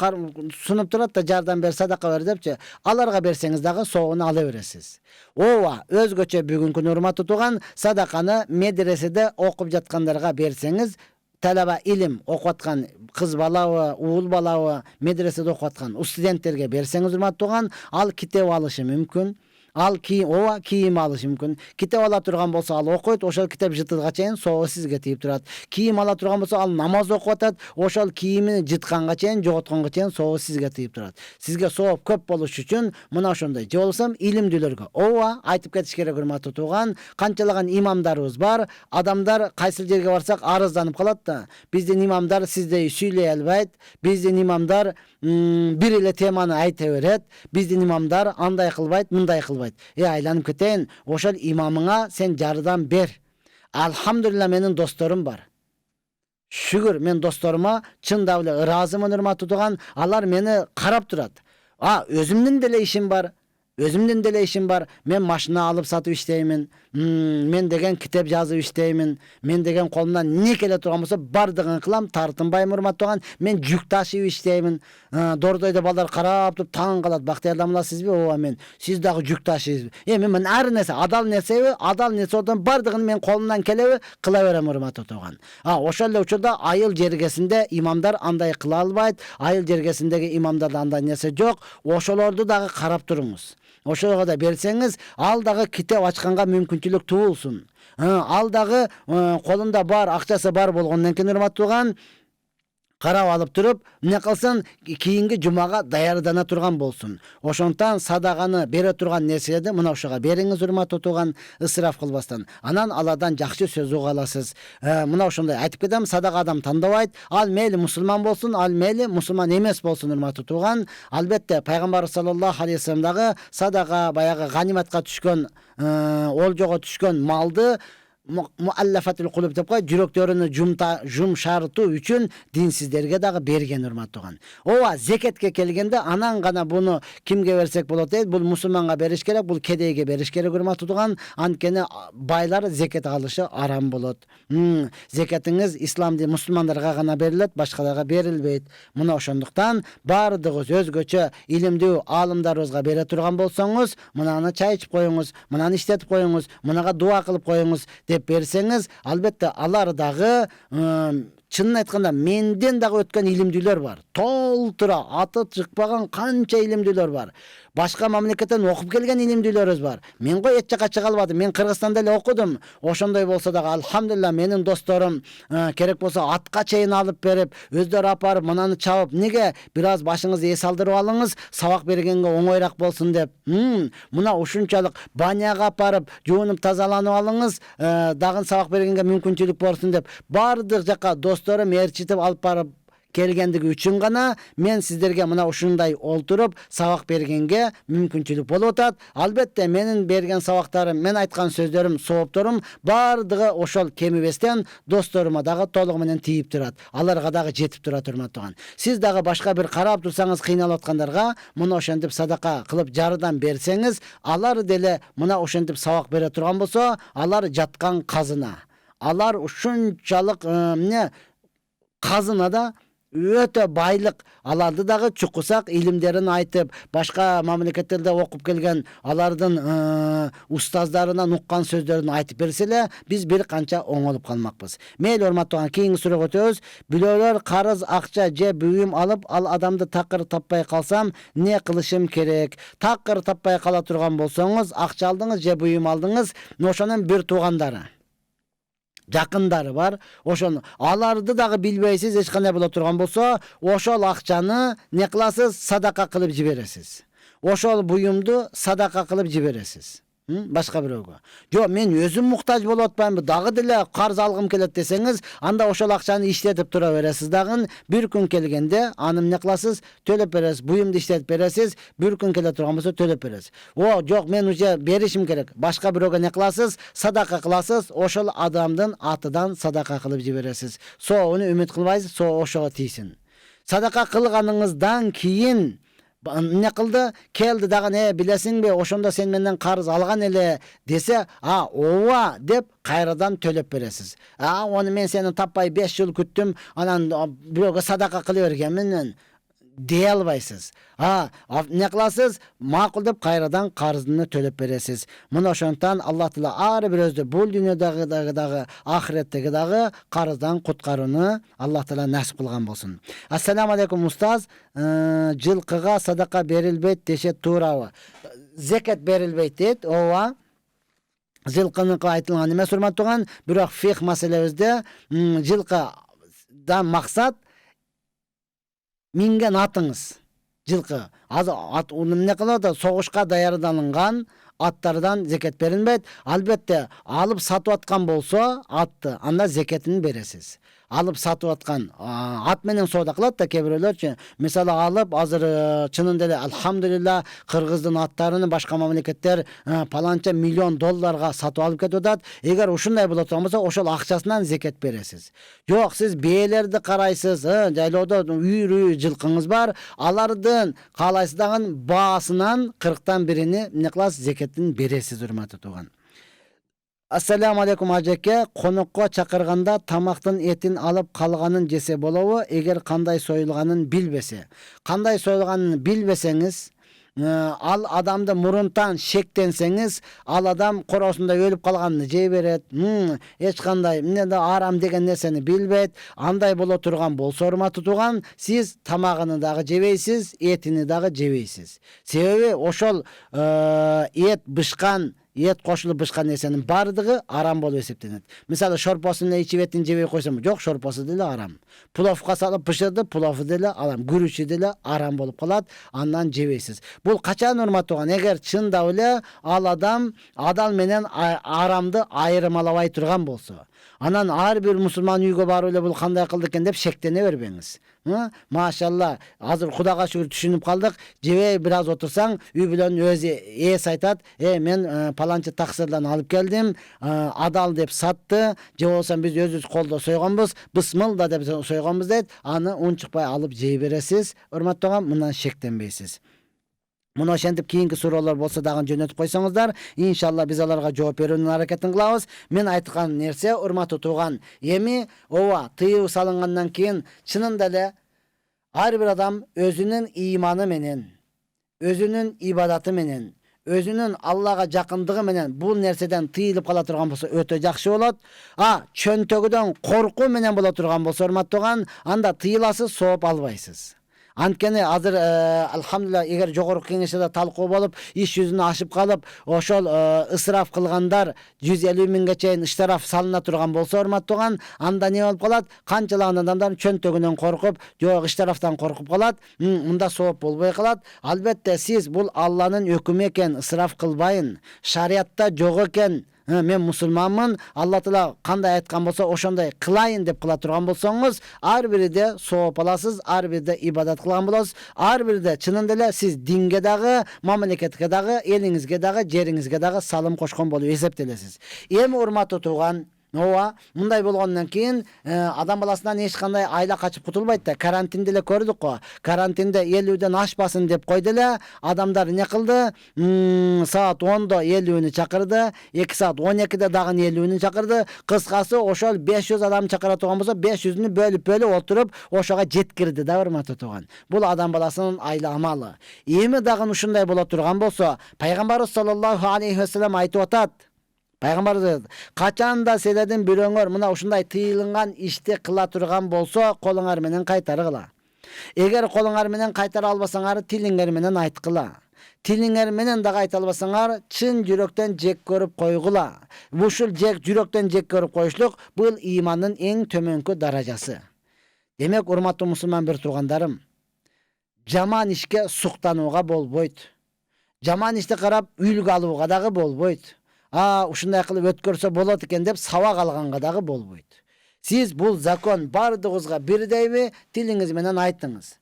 сунуп турат да, жардам бер, садака бер депчи. Аларга берсеңиз дагы соогуну ала бересиз. Ооба, өзгөчө бүгүнкү урматтуу туган, садаканы медреседе окуп жаткандарга берсеңиз, талаба илим окуп аткан кыз балабы, уул балабы, медреседе окуп аткан студенттерге берсеңиз урматтуу туган, ал китеп алышы мүмкүн. Ал кийим алышы мүмкүн. Китеп ала турган болсо ал окуйт, ошол китеп жытылга чейин соогу сизге тийип турат. Кийим ала турган болсо ал намаз окуп атат, ошол кийимини жытканга чейин, жоготконго чейин соогу сизге тийип турат. Сизге сооп көп болуш үчүн мына ошондой. Же болсо илимдүүлөргө. Айтып кетиш керек урматтуу туган, канчалаган имамдарыбыз бар. Адамдар кайсыл жерге барсак арызданып калат да. Биздин имамдар сиздей сүйлөй албайт. Биздин имамдар бир эле теманы айта берет. Биздин имамдар андай кылбайт, мындай кылбайт. Айланып кетейин, ошол имамыңа сен жардам бер. Алхамдулилла менин досторум бар. Шүгүр, мен досторума чындап эле ыраазымын урматтуу туган, алар мени карап турат. Өзүмдүн деле ишим бар. Мен машина алып сатып иштеймин. Мен деген китеп жазып иштеймин. Мен деген колумдан не келе турган болсо бардыгын кылам, тартынбайм урматтуу туган. Мен жүк ташып иштеймин. Дордойдо балдар карап туруп таң калат. Бактыярламла сизби? Ооба мен. Сиз дагы жүк ташыйсызбы? Мен ар нерсе, адал нерсеби? Адал нерсе одан бардыгын мен колумдан келеби? Кыла берем урматтуу туган. Ошол эле учурда айыл жергесинде имамдар андай кыла албайт. Айыл жергесиндеги имамдарда андай нерсе жок. Ошолорду дагы карап туруңуз. Ошого да берсеңиз, ал дагы китеп ачканга мүмкүнчүлүк туулсун. Ал дагы колунда бар, акчасы бар болгондон кийин урматтуу туган, карап алып туруп, эмне кылсын, кийинки жумага даярдана турган болсун. Ошондуктан садаганы бере турган нерселерди мына ошого бериңиз урматтуу туган, ысыраф кылбастан. Анан алардан жакшы сөз уга аласыз. Мына ошондой айтып кетем, садага адам тандабайт. Ал мейли мусулман болсун, ал мейли мусулман эмес болсун урматтуу туган. Албетте пайгамбар саллаллаху алейхи вассалам дагы садага, баягы ганиматка түшкөн, олжого түшкөн малды муаллафатул кулуб деп кой, жүрөктөрүнү жумшартуу үчүн динсиздерге дагы берген урматтуу туган. Зекетке келгенде анан гана буну кимге берсек болот дейт? Бул мусулманга бериш керек, бул кедейге бериш керек урматтуу туган. Анткени байлар зекет алышы арам болот. Зекетиңиз исламды мусулмандарга гана берилет, башкаларга берилбейт. Мына ошондуктан бардыгыбыз өзгөчө илимдүү аалымдарыбызга бере турган болсоңуз, мынаны чай ичип коюңуз, мынаны иштетип коюңуз, мынага дуа кылып коюңуз деп берсеңиз, албетте алар дагы чынын айтканда менден дагы өткөн илимдүүлөр бар. Толтура аты чыкпаган канча илимдүүлөр бар. Башка мамлекеттен окуп келген илимдүүлөрүбүз бар. Мен го эч жака чыга албадым. Мен Кыргызстанда эле окудум. Ошондой болсо дагы алхамдулилла менин досторум керек болсо атка чейин алып берип, өздөрү апарып, мынаны чабып, неге бир аз башыңызды эс алдырып алыңыз, сабак бергенге оңойраак болсун деп. Мына ушунчалык баняга апарып, жуунуп тазаланып алыңыз, дагы сабак бергенге мүмкүнчүлүк болсун деп. Бардык жака досторум ээрчитип алып барып келгендиги үчүн гана мен сиздерге мына ушундай олтуруп сабак бергенге мүмкүнчүлүк болуп атат. Албетте менин берген сабактарым, мен айткан сөздөрүм, соопторум бардыгы ошол кемибестен досторума дагы толугу менен тийип турат. Аларга дагы жетип турат урматтуу туган. Сиз дагы башка бир карап турсаңыз кыйналып аткандарга мына ошентип садака кылып жардам берсеңиз, алар деле мына ошентип сабак бере турган болсо, алар жаткан казына. Алар ушунчалык казынада öte байлык, аларды дагы чукусак илимдерин айтып, башка мамлекеттерде окуп келген алардын устаздарынан уккан сөздөрүн айтып берселе, биз бир канча оңолуп калмакпыз. Мейли урматтуу, кийинки суроого өтөбүз. Бирөөлөр карыз акча же буюм алып, ал адамды такыр таппай калсам, не кылышым керек? Такыр таппай кала турган болсоңуз, акча алдыңыз же буюм алдыңыз, ошонун бир туугандары, жакындары бар, ошону аларды дагы билбейсиз, эч кандай боло турган болсо, ошол акчаны не кыласыз? Садака кылып жибересиз. Ошол буюмду садака кылып жибересиз. Башка бирөөгө. Жок, мен өзүм муктаж болуп атпаймынбы, дагы деле карыз алгым келет десеңиз, анда ошол акчаны иштетип тура бересиз дагы, бир күн келгенде аны эмне кыласыз? Төлөп бересиз. Буюмду иштетип бересиз, бир күн келе турган болсо төлөп бересиз. Жок, мен уже беришим керек. Башка бирөөгө не кыласыз? Садака кыласыз, ошол адамдын атынан садака кылып жибересиз. Соону үмүт кылбайсыз, соо ошого тийсин. Садака кылганыңыздан кийин эмне кылды? Келди дагы, билесиңби, ошондо сен менден карыз алган эле десе, ооба деп кайрадан төлөп бересиз. Оны мен сени таппай 5 жыл күттүм, анан бирөөгө садака кылып бергенмин дей албайсыз. Не кыласыз? Макул деп кайрадан карызды төлөп бересиз. Мына ошондон Аллах Таала ар бирөөбүздү бул дүйнөдөгү дагы ахиреттеги дагы карыздан куткарууну Аллах Таала насип кылган болсун. Ассаламу алейкум устаз. Жылкыга садака берилбейт дешет, туурабы? Зекет берилбейт дейт. Ооба. Жылкыныкы айтылган эмес, урматтуу, бирок фих маселебизде жылкыдан максат минген атыңыз. Жылкы. Эмне кылат? Согушка даярдалган аттардан зекет берилбейт. Албетте, алып сатып аткан болсо, атты, анда зекетин бересиз. Алып сатып аткан ат менен соода кылат да кээ бирөөлөрчү. Мисалы алып, азыр чынында эле алхамдулилла кыргыздын аттарын башка мамлекеттер паланча миллион долларга сатып алып кетип атат. Эгер ушундай боло турган болсо, ошол акчасынан зекет бересиз. Жок, сиз бээлерди карайсыз, жайлоодо үйрү жылкыңыз бар, алардын каалайсыздагы баасынан 40тан бирини эмне кыласыз? Зекетин бересиз, урматтуу тууган. Ассаламу алейкум ажеке, конокко чакырганда тамактын этин алып калганын жесе болобу, эгер кандай союлганын билбесе? Кандай союлганын билбесеңиз, ал адамды мурунтан шектенсеңиз, ал адам коросунда өлүп калганын жей берет. Эч кандай эмне да арам деген нерсени билбейт. Андай боло турган болсо, урматтуу тууган, сиз тамагын дагы жебейсиз, этини дагы жебейсиз. Себеби ошол эт бышкан, эт кошулуп бышкан нерсенин бардыгы арам болуп эсептелет. Мисалы, шорпосун ичип этин жебей койсом, жок, шорпосу деле арам. Пуловка салып бышырды, пулову деле арам, күрүчү деле арам болуп калат, андан жебейсиз. Бул качан, урматтуу, эгер чындап эле ал адам адал менен арамды айырмалабай турган болсо, анан ар бир мусулман үйгө барып эле бул кандай кылды экен деп шектене бербеңиз. Машалла, азыр Кудайга шүгүр түшүнүп калдык. Жебей бир аз отурсаң, үй бүлөнүн өзү ээси айтат, мен паланчы таксырдан алып келдим, адал деп сатты, же болсо биз өзүбүз колдо сойгонбуз, бысмылда деп сойгонбуз дейт. Аны унчукпай алып жей бересиз. Урматтуу, мындан шектенбейсиз. Муну ошентип кийинки суроолор болсо дагы жөнөтүп койсоңуздар, иншалла биз аларга жооп берүүнүн аракетин кылабыз. Мен айткан нерсе, урматтуу тууган, эми тыюу салынгандан кийин чынында эле ар бир адам өзүнүн ыйманы менен, өзүнүн ибадаты менен, өзүнүн Аллага жакындыгы менен бул нерседен тыйылып кала турган болсо өтө жакшы болот. Чөнтөгүдөн коркуу менен боло турган болсо, урматтуу тууган, анда тыйыласыз, сооп албайсыз. Анткени азыр алхамдулилла, эгер жогорку кеңеште талкуу болуп, иш жүзүнө ашып калып, ошол ысраф кылгандар 150 миңге чейин ыштараф салына турган болсо, урматтуу тууган, анда не болуп калат? Канчалаган адамдар чөнтөгүнөн коркуп, жок ыштарафтан коркуп калат, мында сооп болбой калат. Албетте, сиз бул Алланын өкүмү экен, ысраф кылбайын. Шариятта жок экен. Мен мусулманмын, Алла Таала кандай айткан болсо ошондой кылайын деп кыла турган болсоңуз, ар бирде сооп аласыз, ар бирде ибадат кылган болосуз, ар бирде чынында эле сиз динге дагы, мамлекетке дагы, элиңизге дагы, жериңизге дагы салым кошкон болуп эсептелесиз. Эми урматтуу тууган, Ооба, мындай болгондон кийин адам баласынан эч кандай айла качып кутулбайт да. Карантинде эле көрдүк го. Карантинде 50ден ашпасын деп койду эле. Адамдар не кылды? Саат 10до 50-нü чакырды, 2 саат 12де дагы 50-нü чакырды. Кыскасы ошол 500 адам чакыра турган болсо, 500-нü бөлүп отуруп, ошого жеткирди да, урматтуу тууган. Бул адам баласынын айла амалы. Эми дагы ушундай боло турган болсо, пайгамбарыбыз саллаллаху алейхи ва саллям айтып атат. Пайгамбар качанда силердин бирөөңөр мына ушундай тыйылган ишти кыла турган болсо, колуңар менен кайтаргыла. Эгер колуңар менен кайтара албасаңар, тилиңер менен айткыла. Тилиңер менен дагы айта албасаңар, чын жүрөктөн жек көрүп койгула. Ушул жүрөктөн жек көрүп коюшлук бул имандын эң төмөнкү даражасы. Демек, урматтуу мусулман бир туугандарым, жаман ишке суктанууга болбойт. Жаман ишти карап үлгү алууга дагы болбойт. Ушундай кылып өткөрсө болот экен деп сабак алганга дагы болбойт. Сиз бул закон бардыгыбызга бирдейби, тилиңиз менен айтыңыз.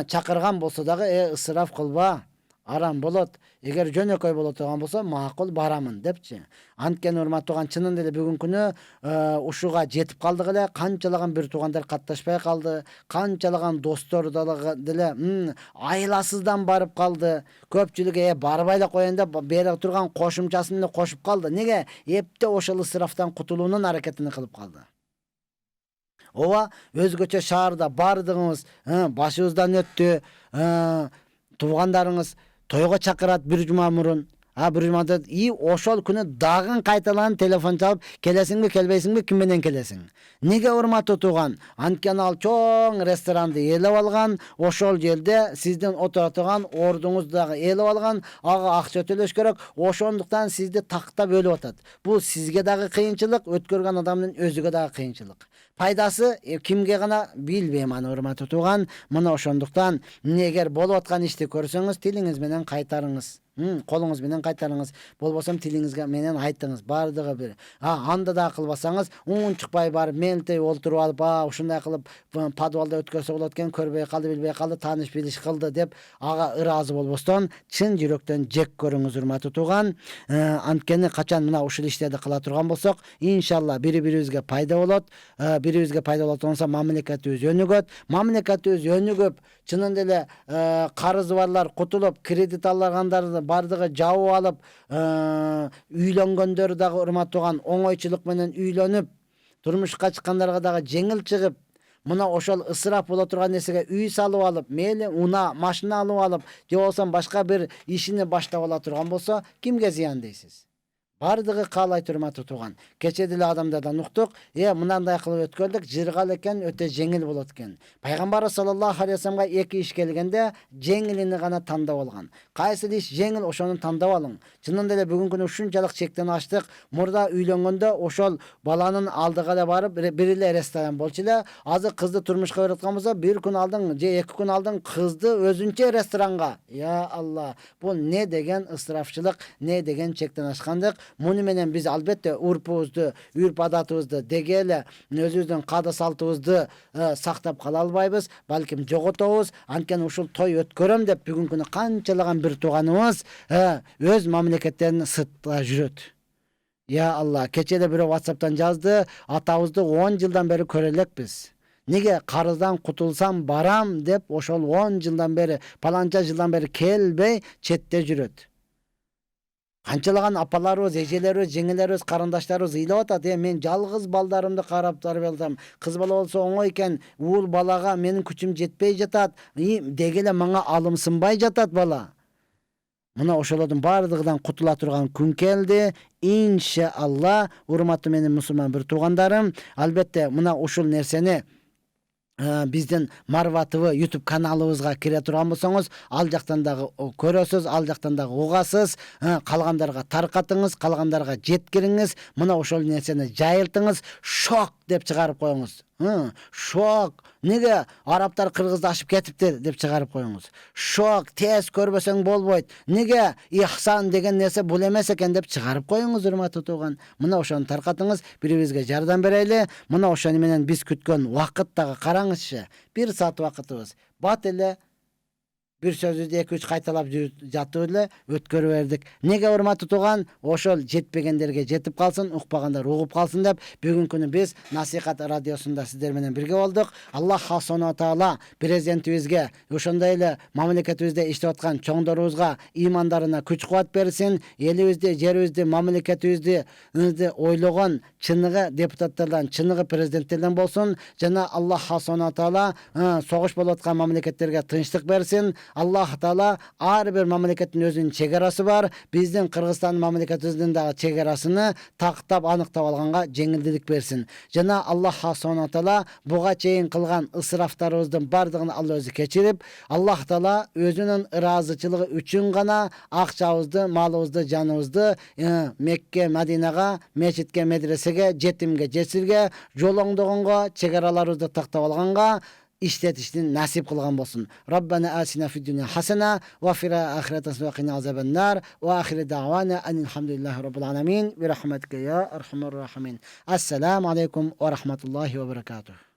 Чакырган болсо дагы ысыраф кылба, арам болот. Эгер жөнөкөй боло турган болсо, макул барамын депчи. Анткени урматтуу тууган, чынында эле бүгүнкү күнү ушуга жетип калдык эле. Канчалаган бир туугандар катташпай калды, канчалаган достор деле айласыздан барып калды. Көпчүлүк барбай эле коеюн деп бере турган кошумчасын эле кошуп калды. Неге? Эпте ошол ысырафтан кутулуунун аракетин кылып калды. Ооба, өзгөчө шаарда бардыгыбыз башыбыздан өттү. Туугандарыңыз тойго чакырат бир жума мурун. Бир жумада ошол күнү дагы кайталанып телефон чалып, келесиңби, келбейсиңби, ким менен келесиң? Неге, урматтуу тууган? Анткени ал чоң ресторанды ээлеп алган, ошол жерде сиздин отура турган ордуңузду дагы ээлеп алган, ага акча төлөш керек, ошондуктан сизди тактап өлүп атат. Бул сизге дагы кыйынчылык, өткөргөн адамдын өзүгө дагы кыйынчылык. Пайдасы кимге гана билбейм аны, урматтуу тууган. Мына ошондуктан эгер болуп аткан ишти көрсөңүз, тилиңиз менен кайтарыңыз. Колуңуз менен кайтарыңыз. Болбосо тилиңизге менен айтыңыз. Бардыгы бир. Анда да кылбасаңыз, чыкпай барып мелтей олтуруп алып, ушундай кылып подвалда өткөрсө болот экен, көрбөй калды, билбей калды, тааныш билиш кылды деп ага ыраазы болбостон, чын жүрөктөн жек көрүңүз, урматтуу тууган. Анткени качан мына ушул иштерди кыла турган болсок, иншалла бири-бирибизге пайда болот. Бири-бирибизге пайда болот болсо, мамлекетибиз өнүгөт. Мамлекетибиз өнүгүп, чынында эле карызы барлар кутулуп, кредит алгандарды бардыгы жабып алып, үйлөнгөндөр дагы, урматтуу тууган, оңойчулук менен үйлөнүп, турмушка чыккандарга дагы жеңил чыгып, мына ошол ысыраф боло турган нерсеге үй салып алып, мейли машина алып алып, же болбосо башка бир ишини баштап ала турган болсо, кимге зыян дейсиз? Бардыгы каалайт, урматтуу тууган. Кече деле адамдардан уктук, мындай кылып өткөрдүк, жыргал экен, өтө жеңил болот экен. Пайгамбарыбыз саллаллаху алейхи ва салламга эки иш келгенде жеңилини гана тандап алган. Кайсы иш жеңил, ошону тандап алың. Чынында эле бүгүнкү күнү ушунчалык чектен аштык. Мурда үйлөнгөндө ошол баланын алдыга эле барып, бир эле ресторан болчу эле. Азыр кызды турмушка берип аткан болсо, бир күн алдың же 2 күн алдың кызды өзүнчө ресторанга. Я Алла, бул не деген ысырафчылык, не деген чектен ашкандык. Муну менен биз албетте урпубузду, үрп адатыбызды, деге эле өзүбүздүн каада салтыбызды сактап кала албайбыз, балким жоготобуз. Анткени ушул той өткөрөм деп бүгүнкү күнү канчалаган бир тууганыбыз өз мамлекеттерин сытта жүрөт. Я Алла, кече эле бирөө WhatsApp'тан жазды, атабызды 10 жылдан бери көрө элекпиз. Неге карыздан кутулсам барам деп ошол 10 жылдан бери, паланча жылдан бери келбей четте жүрөт. Канчалаган апаларыбыз, эжелерибиз, жеңелерибиз, карындаштарыбыз ыйлап атат, мен жалгыз балдарымды карап тарбияласам, кыз бала болсо оңой экен, уул балага менин күчүм жетпей жатат, деги эле мага алымсынбай жатат бала. Мына ошолордун бардыгынан кутула турган күн келди. Иншалла, урматтуу менин мусулман бир туугандарым, албетте мына ушул нерсени биздин Марва ТВ YouTube каналыбызга кире турган болсоңуз, ал жактан дагы көрөсүз, ал жактан дагы угасыз, калгандарга таркатыңыз, калгандарга жеткириңиз, мына ошол нерсени жайылтыңыз, шок деп чыгарып коюңуз. Шок. Неге арабтар кыргызды ашып кетипти деп чыгарып коюңуз. Шок, тез көрбөсөң болбойт. Неге ихсан деген нерсе бул эмес экен деп чыгарып коюңуз, урматтуу тууган. Мына ошону таркатыңыз, бири-бирибизге жардам берели. Мына ошону менен биз күткөн убакыт дагы караңызчы. 1 саат убакытыбыз. Бат эле bir sözüdü 2-3 kaytalap жатып эле өткөрүп бердик. Неге урматтуу тууган, ошол жетпегендерге жетип калсын, укпагандар угуп калсын деп бүгүнкү күнү биз Насихат радиосунда сиздер менен бирге болдук. Аллах Субхана ва Таала президентибизге, ошондой эле мамлекетибизде иштеп аткан чоңдорубузга имандарына күч кубат берсин. Элибизди, жерибизди, мамлекетибизди ойлогон чыныгы депутаттардан, чыныгы президенттерден болсун. Жана Аллах Субхана ва Таала согуш болуп аткан мамлекеттерге тынчтык берсин. Аллах Таала ар бир мамлекеттин өзүнүн чегарасы бар. Биздин Кыргызстан мамлекетибиздин дагы чегарасыны тактап, аныктап алганга жеңилдик берсин. Жана Аллах Субхана ва Таала буга чейин кылган ысырафтарыбыздын бардыгын Алла өзү кечирип, Аллах Таала өзүнүн ыраазычылыгы үчүн гана акчабызды, малыбызды, жаныбызды Мекке, Мадинага, мечитке, медресеге, жетимге, жесирге, жолоңдогонго, чегараларыбызды тактап алганга işletişini nasip kılgan bolsun. Rabbana atina fid dunya hasana ve fil ahireti qina azaban nar ve ahir da'wana enilhamdülillahi rabbil alamin ve rahmetike ya erhamer rahimin. Esselamu aleyküm ve rahmetullahi ve berekatuhu.